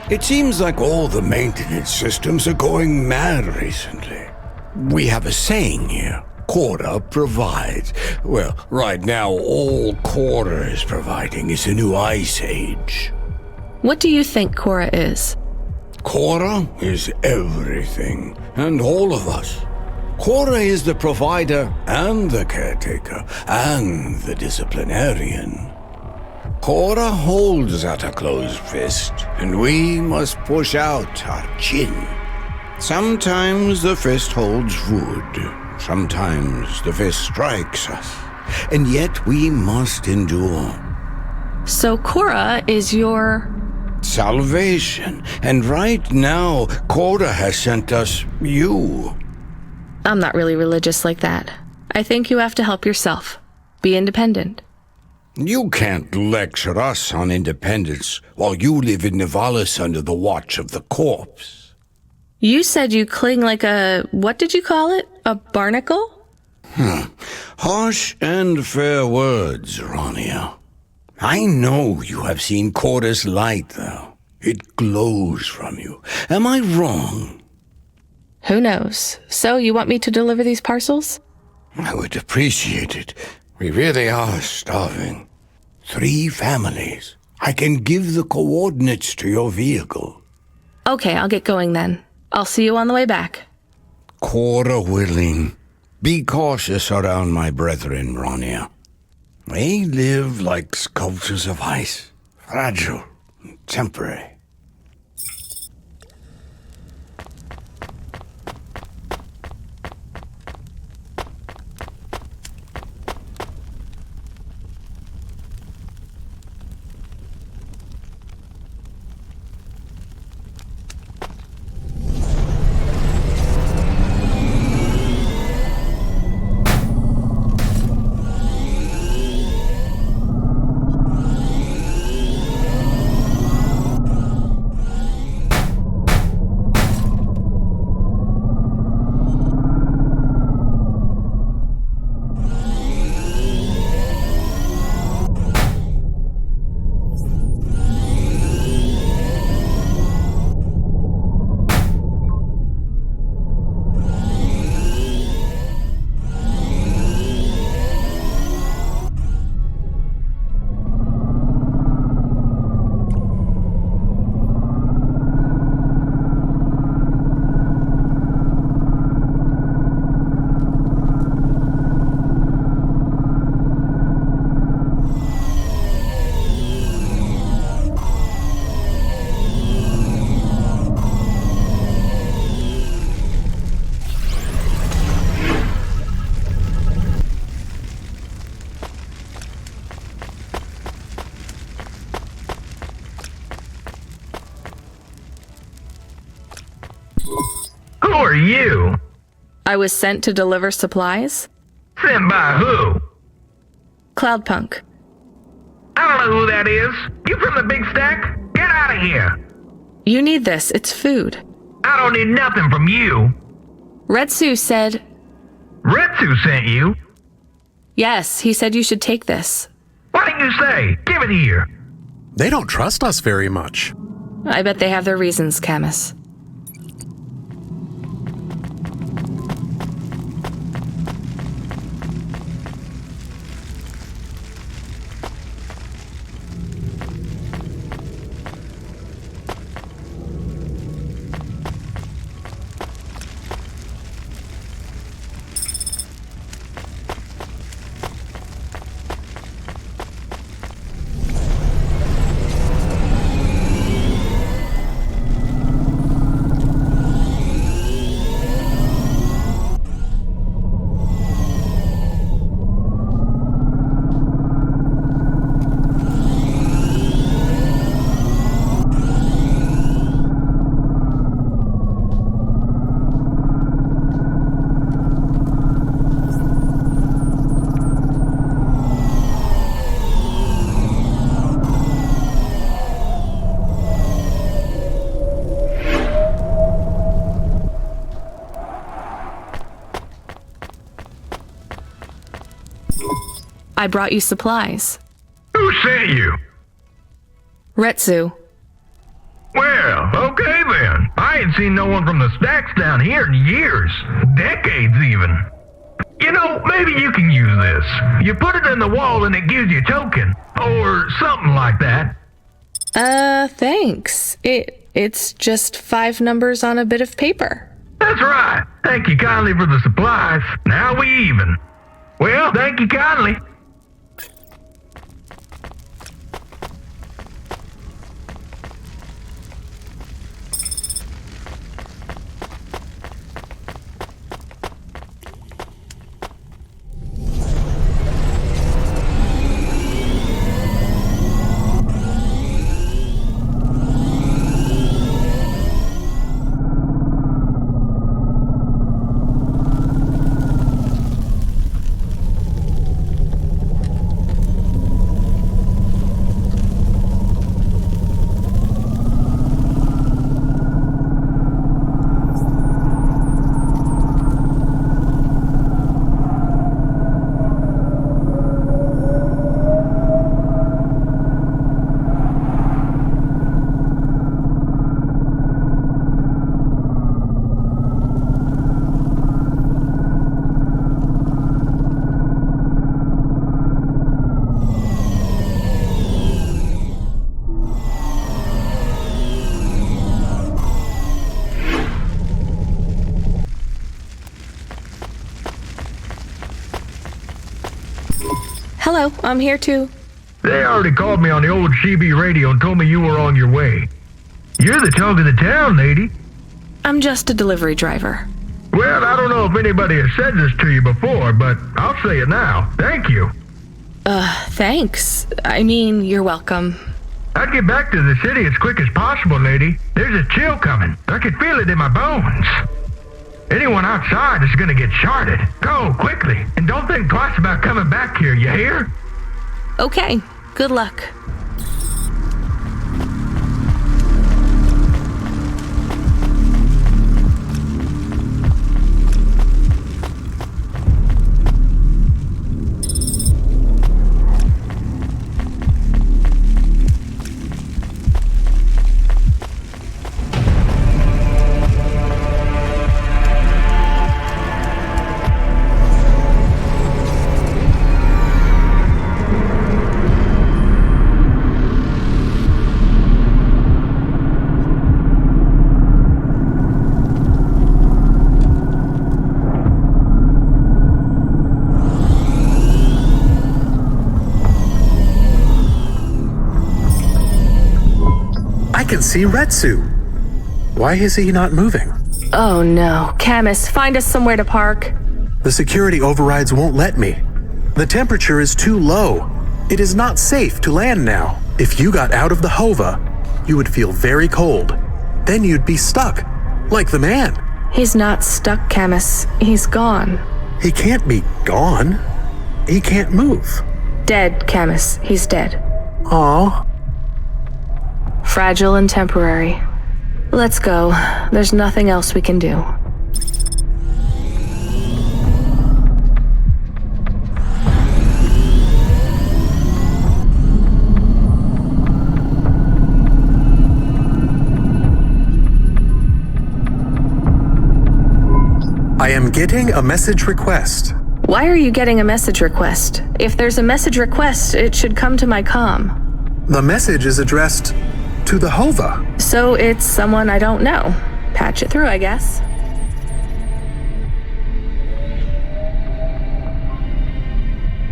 It seems like all the maintenance systems are going mad recently. We have a saying here, Cora provides. Well, right now all Cora is providing is a new ice age. What do you think Cora is? Cora is everything, and all of us. Cora is the provider and the caretaker and the disciplinarian. Cora holds out a closed fist, and we must push out our chin. Sometimes the fist holds wood, sometimes the fist strikes us, and yet we must endure. So Cora is your... salvation, and right now, Cora has sent us you. I'm not really religious like that. I think you have to help yourself. Be independent. You can't lecture us on independence while you live in Nivalis under the watch of the corpse. You said you cling like a... what did you call it? A barnacle? Harsh and fair words, Rania. I know you have seen Cora's light, though. It glows from you. Am I wrong? Who knows? So you want me to deliver these parcels? I would appreciate it. We really are starving. 3 families. I can give the coordinates to your vehicle. Okay, I'll get going then. I'll see you on the way back. Cora willing. Be cautious around my brethren, Rania. They live like sculptures of ice. Fragile and temporary. you? I was sent to deliver supplies. Sent by who? Cloudpunk. I don't know who that is. You from the big stack? Get out of here. You need this. It's food. I don't need nothing from you. Retsu said... Retsu sent you? Yes, he said you should take this. What did you say? Give it here. They don't trust us very much. I bet they have their reasons, Camus. I brought you supplies. Who sent you? Retsu. Well, okay then. I ain't seen no one from the stacks down here in years. Decades even. You know, maybe you can use this. You put it in the wall and it gives you a token. Or something like that. Thanks. It's just 5 numbers on a bit of paper. That's right. Thank you kindly for the supplies. Now we even. Well, thank you kindly. Hello, I'm here too. They already called me on the old CB radio and told me you were on your way. You're the talk of the town, lady. I'm just a delivery driver. Well, I don't know if anybody has said this to you before, but I'll say it now. Thank you. Thanks. I mean, you're welcome. I'd get back to the city as quick as possible, lady. There's a chill coming. I can feel it in my bones. Anyone outside is gonna get sharded. Go, quickly, and don't think twice about coming back here, you hear? Okay, good luck. I can see Retsu. Why is he not moving? Oh no, Camus, find us somewhere to park. The security overrides won't let me. The temperature is too low. It is not safe to land now. If you got out of the Hova, you would feel very cold. Then you'd be stuck, like the man. He's not stuck, Camus. He's gone. He can't be gone. He can't move. Dead, Camus. He's dead. Aw. Fragile and temporary. Let's go. There's nothing else we can do. I am getting a message request. Why are you getting a message request? If there's a message request, it should come to my comm. The message is addressed to the Hova. So it's someone I don't know. Patch it through, I guess.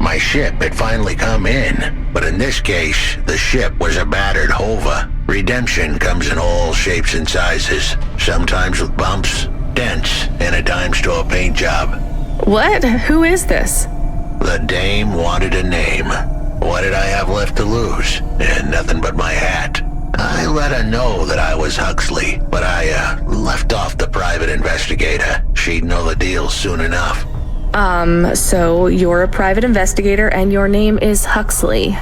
My ship had finally come in, but in this case, the ship was a battered Hova. Redemption comes in all shapes and sizes, sometimes with bumps, dents, and a dime store paint job. What? Who is this? The dame wanted a name. What did I have left to lose? Nothing but my hat. I let her know that I was Huxley, but I left off the private investigator. She'd know the deal soon enough. So you're a private investigator and your name is Huxley.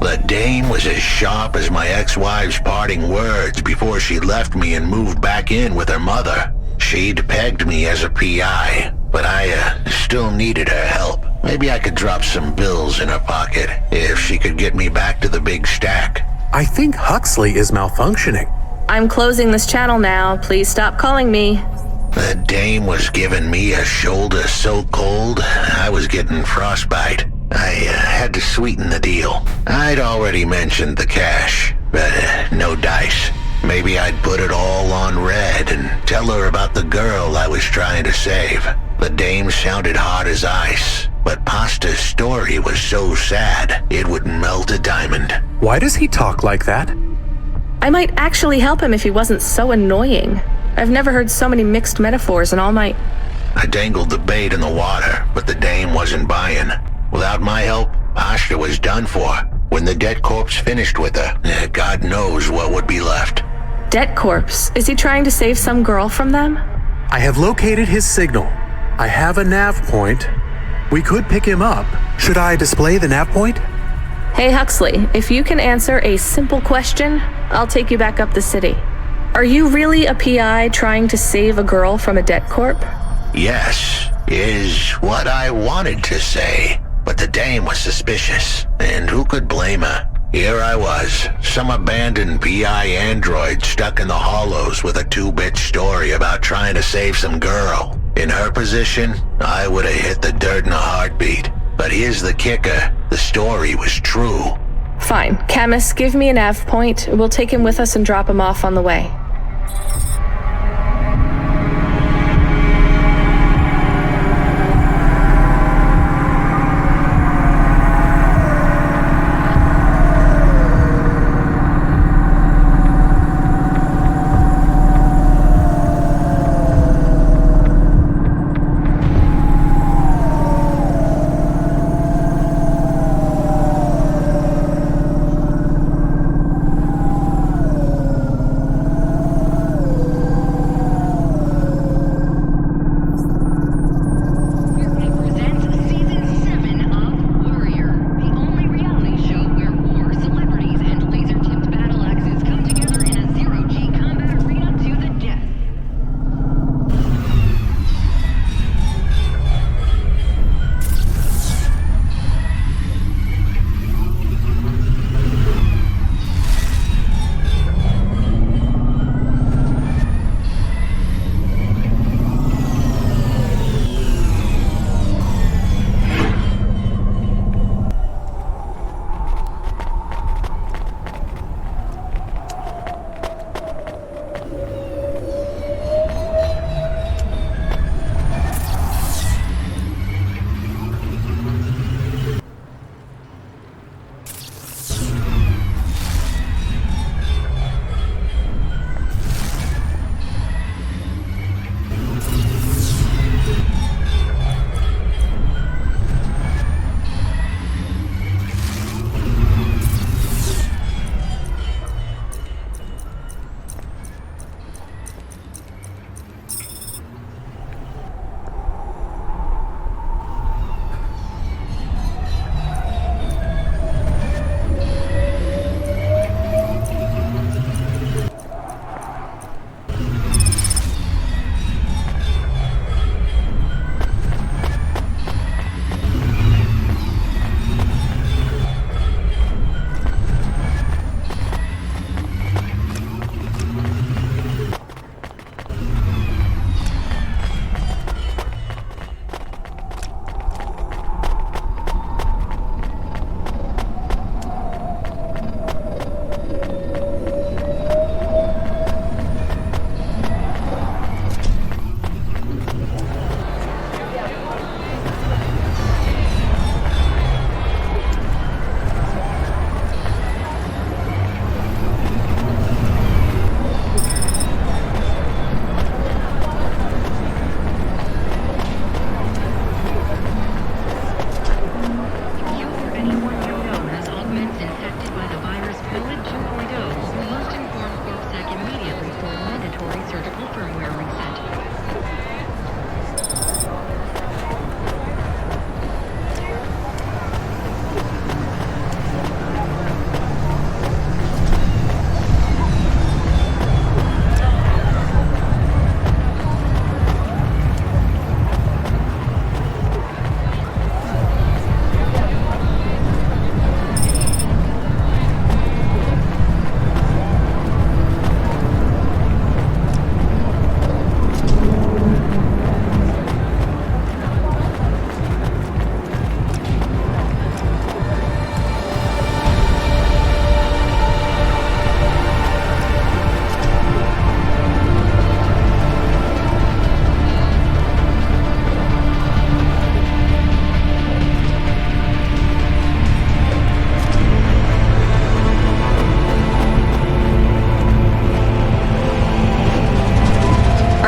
The dame was as sharp as my ex-wife's parting words before she left me and moved back in with her mother. She'd pegged me as a PI, but I still needed her help. Maybe I could drop some bills in her pocket if she could get me back to the big stack. I think Huxley is malfunctioning. I'm closing this channel now. Please stop calling me. The dame was giving me a shoulder so cold, I was getting frostbite. I had to sweeten the deal. I'd already mentioned the cash, but no dice. Maybe I'd put it all on red and tell her about the girl I was trying to save. The dame sounded hard as ice, but Pasta's story was so sad, it would melt a diamond. Why does he talk like that? I might actually help him if he wasn't so annoying. I've never heard so many mixed metaphors in all my... I dangled the bait in the water, but the dame wasn't buying. Without my help, Pasta was done for. When the debt corpse finished with her, God knows what would be left. Debt corpse? Is he trying to save some girl from them? I have located his signal. I have a nav point. We could pick him up. Should I display the nav point? Hey Huxley, if you can answer a simple question, I'll take you back up the city. Are you really a PI trying to save a girl from a debt corp? Yes, is what I wanted to say. But the dame was suspicious, and who could blame her? Here I was, some abandoned PI android stuck in the hollows with a 2-bit story about trying to save some girl. In her position, I would have hit the dirt in a heartbeat. But here's the kicker, the story was true. Fine. Camus, give me a nav point. We'll take him with us and drop him off on the way.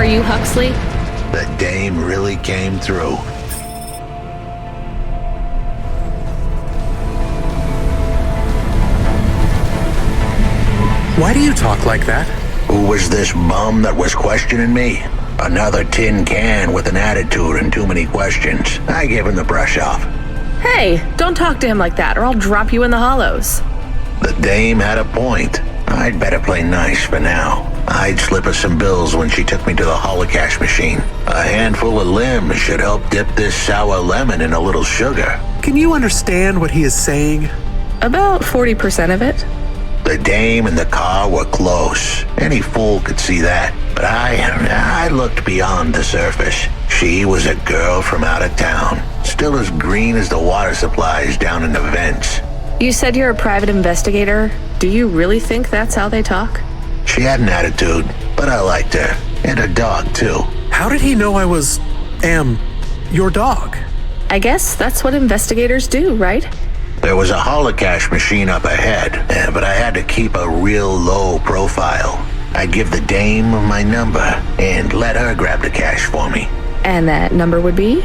Are you Huxley? The dame really came through. Why do you talk like that? Who was this bum that was questioning me? Another tin can with an attitude and too many questions. I gave him the brush off. Hey, don't talk to him like that or I'll drop you in the hollows. The dame had a point. I'd better play nice for now. I'd slip her some bills when she took me to the holocaust machine. A handful of limbs should help dip this sour lemon in a little sugar. Can you understand what he is saying? About 40% of it. The dame and the car were close. Any fool could see that. But I looked beyond the surface. She was a girl from out of town, still as green as the water supplies down in the vents. You said you're a private investigator. Do you really think that's how they talk? She had an attitude, but I liked her. And her dog, too. How did he know I was, your dog? I guess that's what investigators do, right? There was a holocaust machine up ahead, but I had to keep a real low profile. I'd give the dame my number and let her grab the cash for me. And that number would be?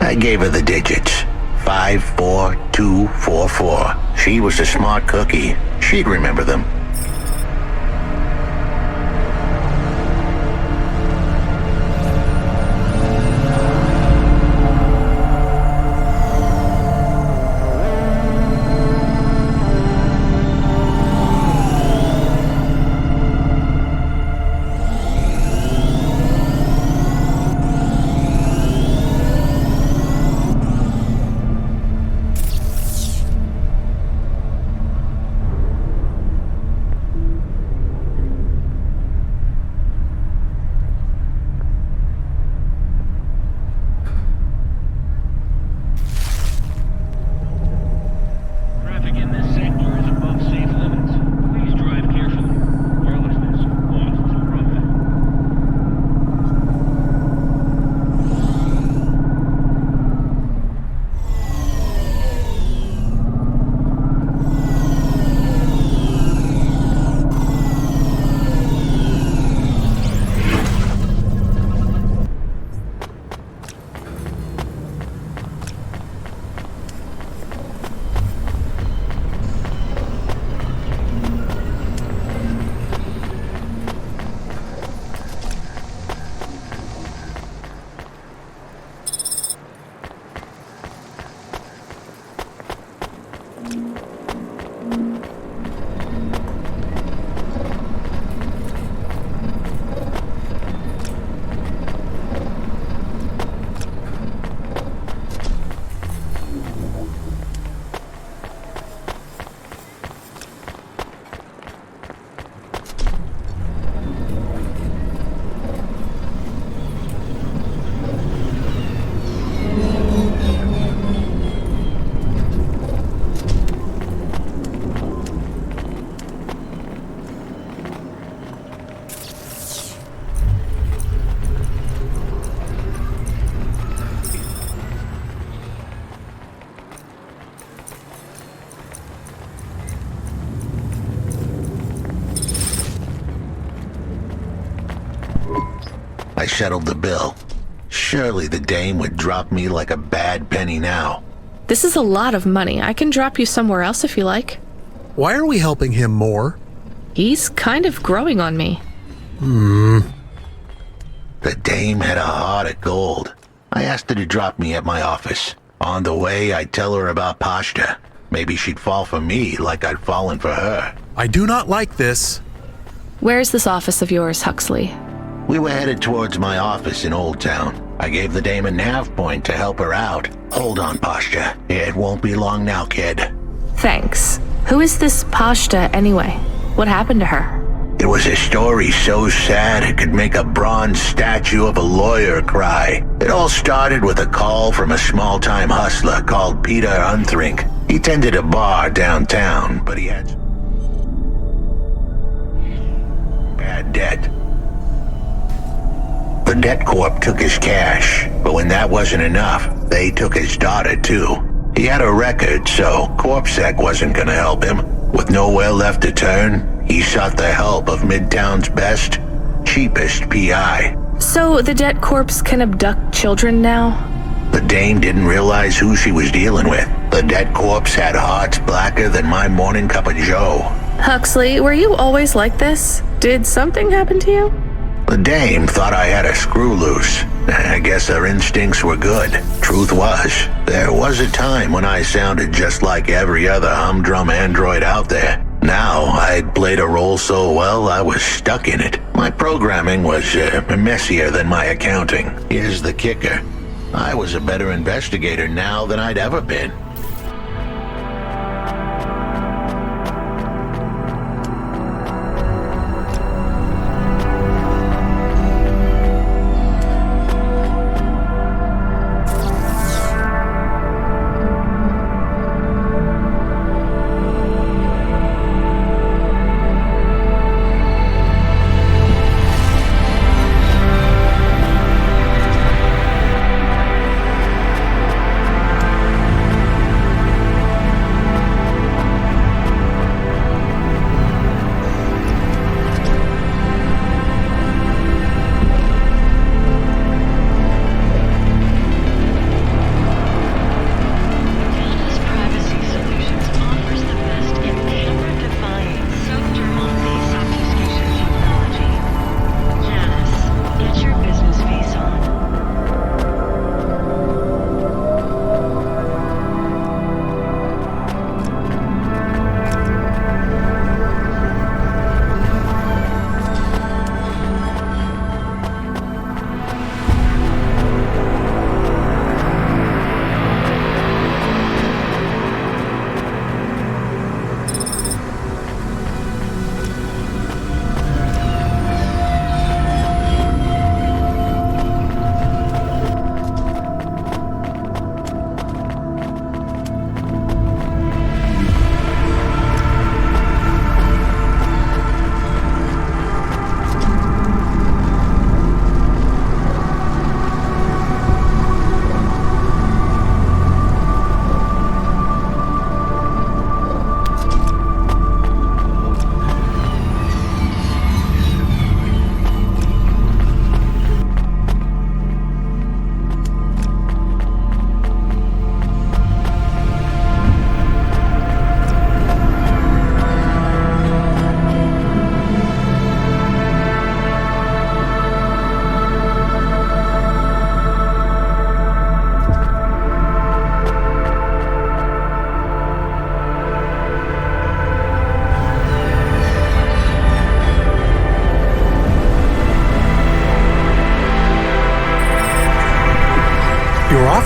I gave her the digits. 54244. She was a smart cookie. She'd remember them. I settled the bill. Surely the dame would drop me like a bad penny now. This is a lot of money. I can drop you somewhere else if you like. Why are we helping him more? He's kind of growing on me. The dame had a heart of gold. I asked her to drop me at my office. On the way, I'd tell her about Pashta. Maybe she'd fall for me like I'd fallen for her. I do not like this. Where's this office of yours, Huxley? We were headed towards my office in Old Town. I gave the dame a nav point to help her out. Hold on, Pashta. It won't be long now, kid. Thanks. Who is this Pashta anyway? What happened to her? It was a story so sad it could make a bronze statue of a lawyer cry. It all started with a call from a small-time hustler called Peter Unthrink. He tended a bar downtown, but he had bad debt. The debt corp took his cash, but when that wasn't enough, they took his daughter too. He had a record, so CorpSec wasn't gonna help him. With nowhere left to turn, he sought the help of Midtown's best, cheapest PI. So the dead corpse can abduct children now? The dame didn't realize who she was dealing with. The dead corpse had hearts blacker than my morning cup of joe. Huxley, were you always like this? Did something happen to you? The dame thought I had a screw loose. I guess her instincts were good. Truth was, there was a time when I sounded just like every other humdrum android out there. Now, I'd played a role so well, I was stuck in it. My programming was messier than my accounting. Here's the kicker. I was a better investigator now than I'd ever been.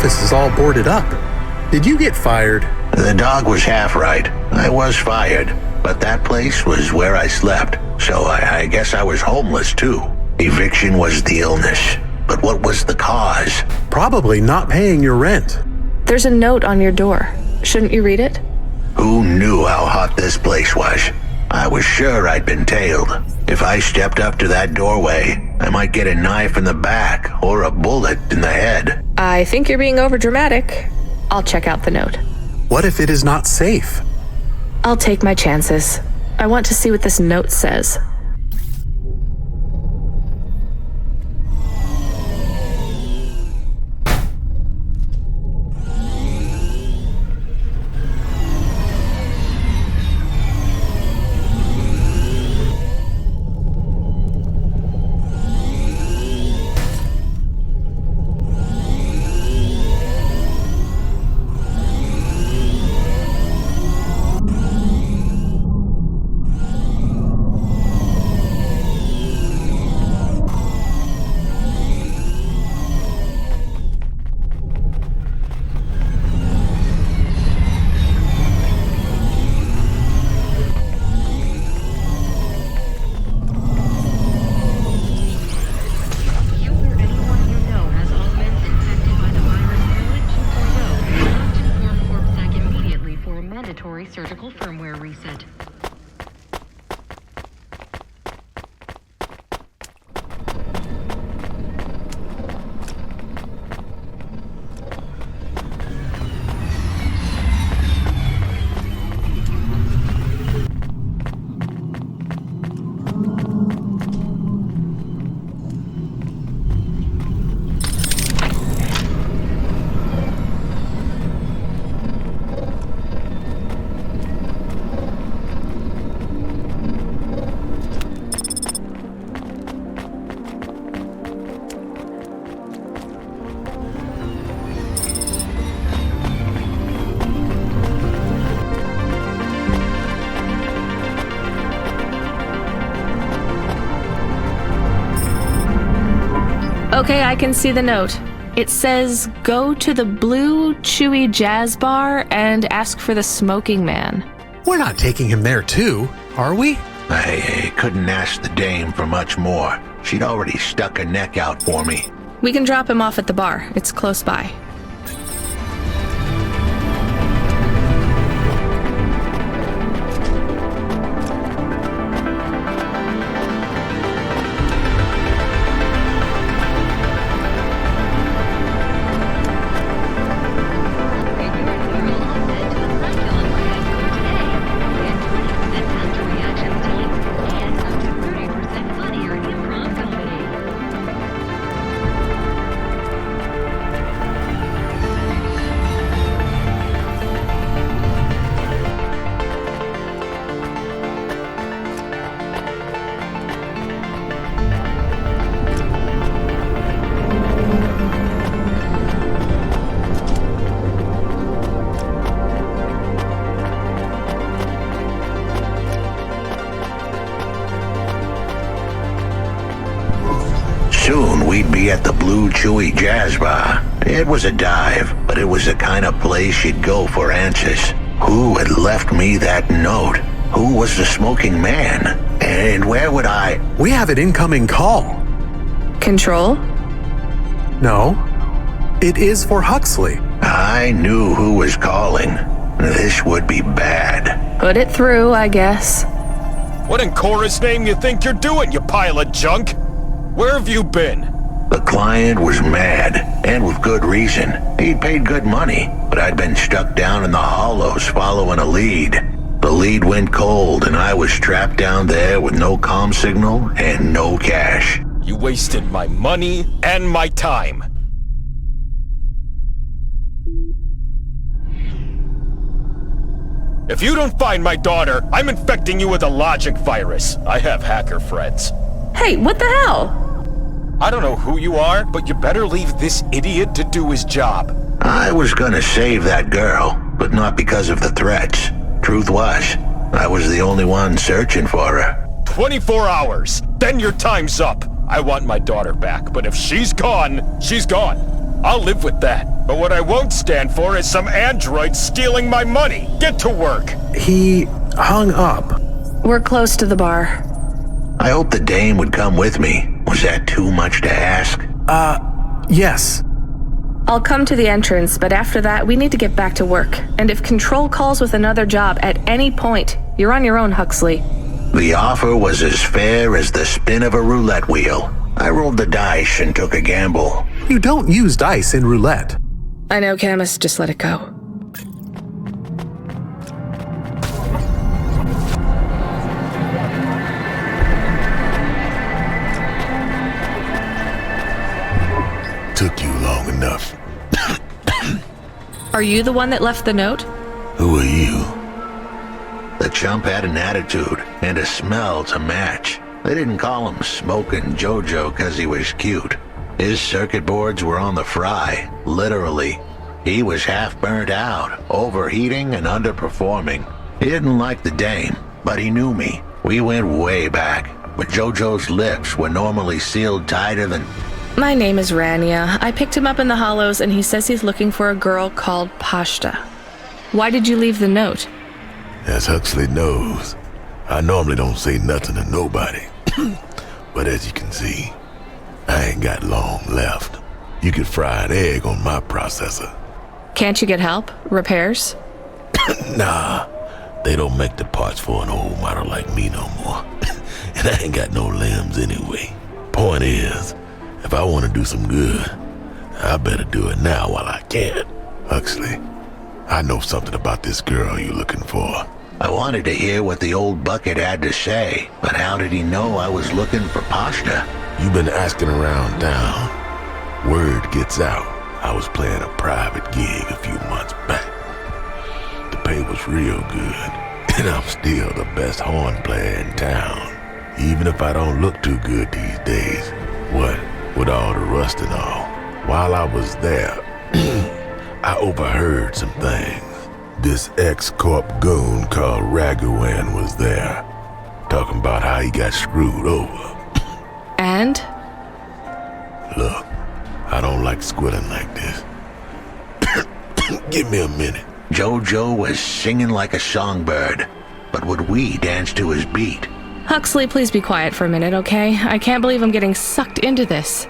Office is all boarded up. Did you get fired? The dog was half right. I was fired, but that place was where I slept, so I guess I was homeless too. Eviction was the illness, but what was the cause? Probably not paying your rent. There's a note on your door. Shouldn't you read it? Who knew how hot this place was? I was sure I'd been tailed. If I stepped up to that doorway, I might get a knife in the back or a bullet in the head. I think you're being overdramatic. I'll check out the note. What if it is not safe? I'll take my chances. I want to see what this note says. Surgical firmware reset. Okay, I can see the note. It says, go to the Blue Chewy Jazz Bar and ask for the smoking man. We're not taking him there too, are we? I couldn't ask the dame for much more. She'd already stuck her neck out for me. We can drop him off at the bar. It's close by. Soon we'd be at the Blue Chewy Jazz Bar. It was a dive, but it was the kind of place you'd go for answers. Who had left me that note? Who was the smoking man? And where would I... We have an incoming call. Control? No. It is for Huxley. I knew who was calling. This would be bad. Put it through, I guess. What in Cora's name you think you're doing, you pile of junk? Where have you been? The client was mad, and with good reason. He'd paid good money, but I'd been stuck down in the hollows following a lead. The lead went cold, and I was trapped down there with no comm signal and no cash. You wasted my money and my time. If you don't find my daughter, I'm infecting you with a logic virus. I have hacker friends. Hey, what the hell? I don't know who you are, but you better leave this idiot to do his job. I was gonna save that girl, but not because of the threats. Truth was, I was the only one searching for her. 24 hours, then your time's up. I want my daughter back, but if she's gone, she's gone. I'll live with that. But what I won't stand for is some android stealing my money. Get to work. He hung up. We're close to the bar. I hoped the dame would come with me. Was that too much to ask? Yes. I'll come to the entrance, but after that, we need to get back to work. And if Control calls with another job at any point, you're on your own, Huxley. The offer was as fair as the spin of a roulette wheel. I rolled the dice and took a gamble. You don't use dice in roulette. I know, Camus. Just let it go. Took you long enough. Are you the one that left the note? Who are you? The chump had an attitude and a smell to match. They didn't call him Smokin' Jojo because he was cute. His circuit boards were on the fry, literally. He was half burnt out, overheating and underperforming. He didn't like the dame, but he knew me. We went way back, but Jojo's lips were normally sealed tighter than... My name is Rania. I picked him up in the hollows, and he says he's looking for a girl called Pashta. Why did you leave the note? As Huxley knows, I normally don't say nothing to nobody. But as you can see, I ain't got long left. You could fry an egg on my processor. Can't you get help? Repairs? Nah, they don't make the parts for an old model like me no more. And I ain't got no limbs anyway. Point is, if I want to do some good, I better do it now while I can. Huxley, I know something about this girl you're looking for. I wanted to hear what the old bucket had to say, but how did he know I was looking for Pashta? You've been asking around town. Word gets out. I was playing a private gig a few months back. The pay was real good, and I'm still the best horn player in town. Even if I don't look too good these days. What with all the rust and all. While I was there, I overheard some things. This ex-corp goon called Ragawan was there, talking about how he got screwed over. And? Look, I don't like squilling like this. Give me a minute. Jojo was singing like a songbird, but would we dance to his beat? Huxley, please be quiet for a minute, okay? I can't believe I'm getting sucked into this.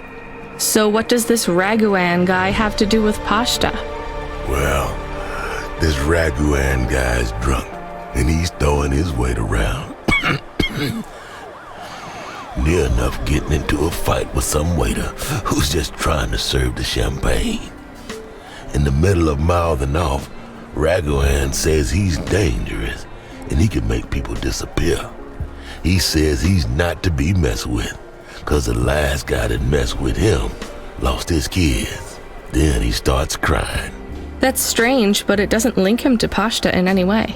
So what does this Raguan guy have to do with Pashta? Well, this Raguan guy's drunk, and he's throwing his weight around. Near enough getting into a fight with some waiter who's just trying to serve the champagne. In the middle of mouthing off, Raguan says he's dangerous, and he can make people disappear. He says he's not to be messed with, cause the last guy that messed with him lost his kids. Then he starts crying. That's strange, but it doesn't link him to Pashta in any way.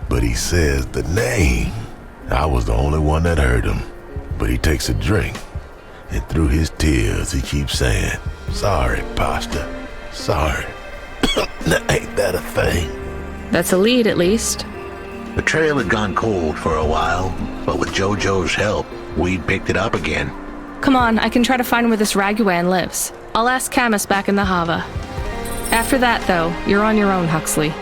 But he says the name. I was the only one that heard him. But he takes a drink, and through his tears he keeps saying, "Sorry, Pashta, sorry." Now, ain't that a thing? That's a lead, at least. The trail had gone cold for a while, but with Jojo's help, we'd picked it up again. Come on, I can try to find where this Raguan lives. I'll ask Camus back in the Hava. After that, though, you're on your own, Huxley.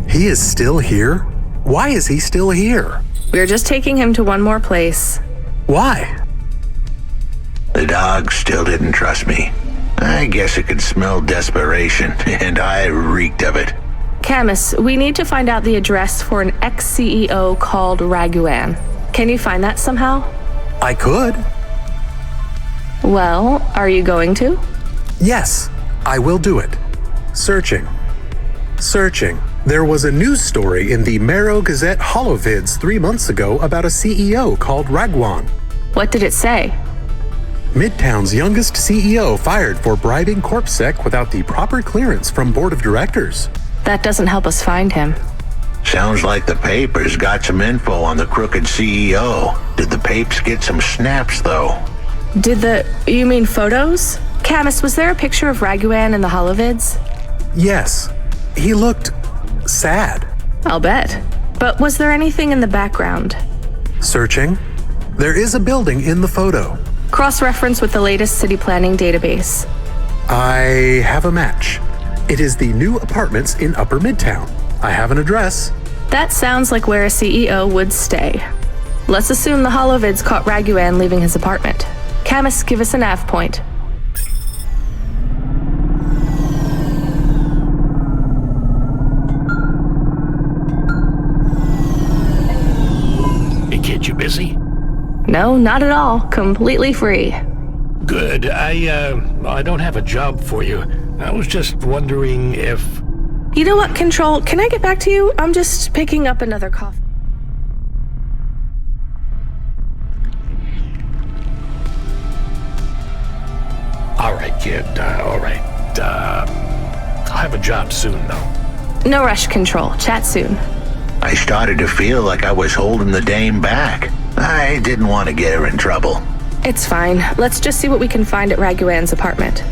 He is still here? Why is he still here? We're just taking him to one more place. Why? The dog still didn't trust me. I guess it could smell desperation, and I reeked of it. Camus, we need to find out the address for an ex-CEO called Raguan. Can you find that somehow? I could. Well, are you going to? Yes, I will do it. Searching. There was a news story in the Marrow Gazette Holovids 3 months ago about a CEO called Raguan. What did it say? Midtown's youngest CEO fired for bribing CorpSec without the proper clearance from board of directors. That doesn't help us find him. Sounds like the papers got some info on the crooked CEO. Did the papes get some snaps, though? You mean photos? Camus, was there a picture of Raguan in the Holovids? Yes. He looked sad. I'll bet. But was there anything in the background? Searching. There is a building in the photo. Cross-reference with the latest city planning database. I have a match. It is the new apartments in Upper Midtown. I have an address. That sounds like where a CEO would stay. Let's assume the Holovids caught Raguan leaving his apartment. Camus, give us a nav point. Kid, you busy? No, not at all. Completely free. Good. I don't have a job for you. I was just wondering if... You know what, Control? Can I get back to you? I'm just picking up another coffee. All right, kid. All right. I'll have a job soon, though. No rush, Control. Chat soon. I started to feel like I was holding the dame back. I didn't want to get her in trouble. It's fine. Let's just see what we can find at Raguan's apartment.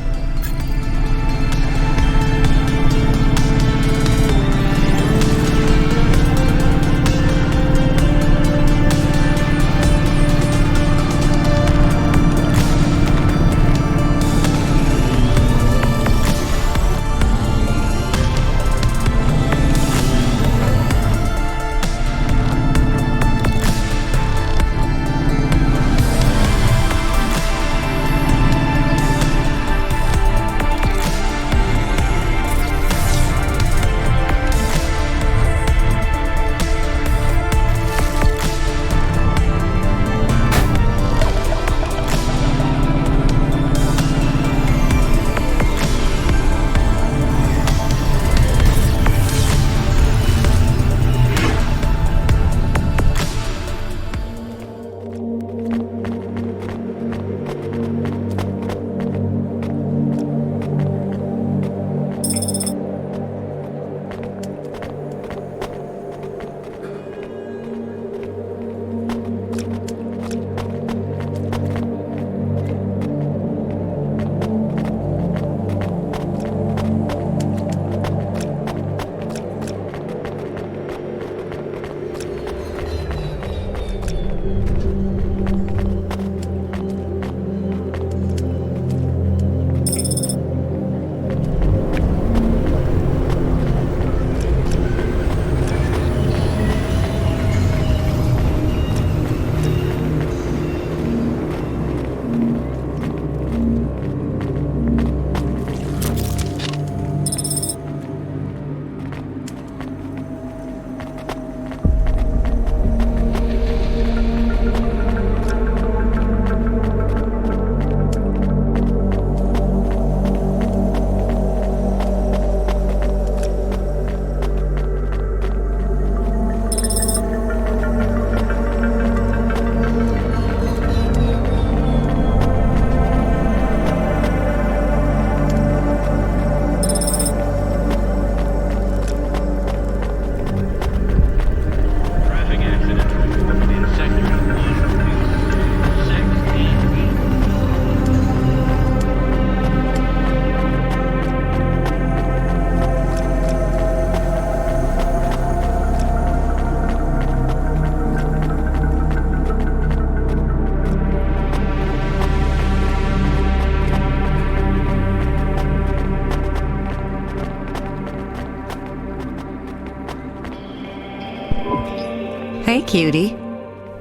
cutie.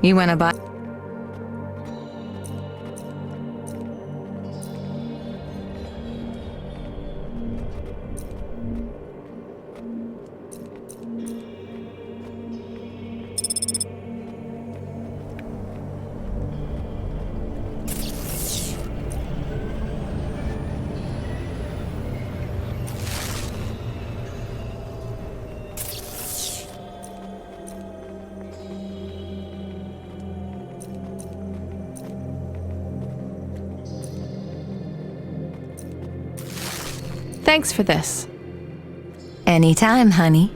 You wanna buy? Thanks for this. Anytime, honey.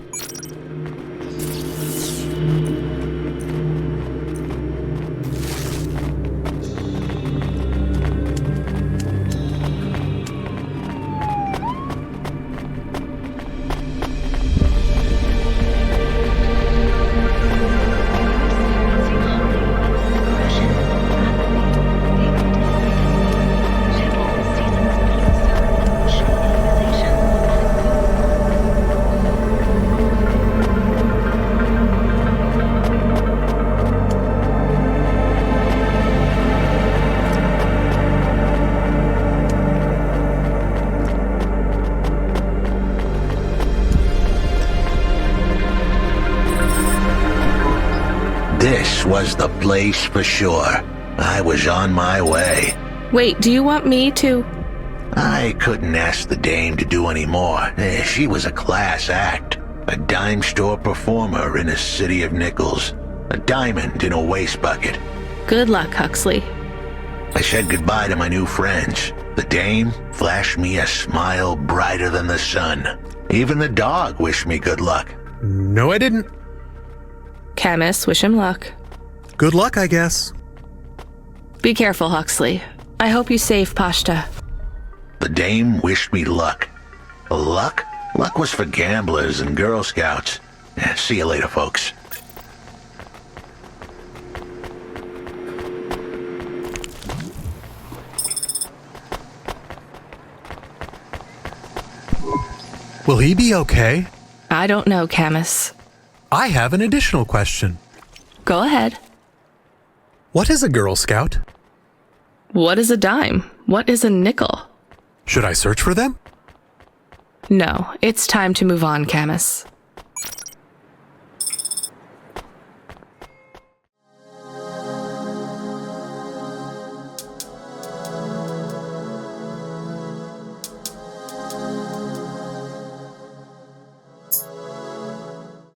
This was the place for sure. I was on my way. Wait, do you want me to? I couldn't ask the dame to do any more. She was a class act. A dime store performer in a city of nickels. A diamond in a waste bucket. Good luck, Huxley. I said goodbye to my new friends. The dame flashed me a smile brighter than the sun. Even the dog wished me good luck. No, I didn't. Camus, wish him luck. Good luck, I guess. Be careful, Huxley. I hope you save Pashta. The dame wished me luck. Luck? Luck was for gamblers and Girl Scouts. See you later, folks. Will he be okay? I don't know, Camus. I have an additional question. Go ahead. What is a Girl Scout? What is a dime? What is a nickel? Should I search for them? No, it's time to move on, Camus.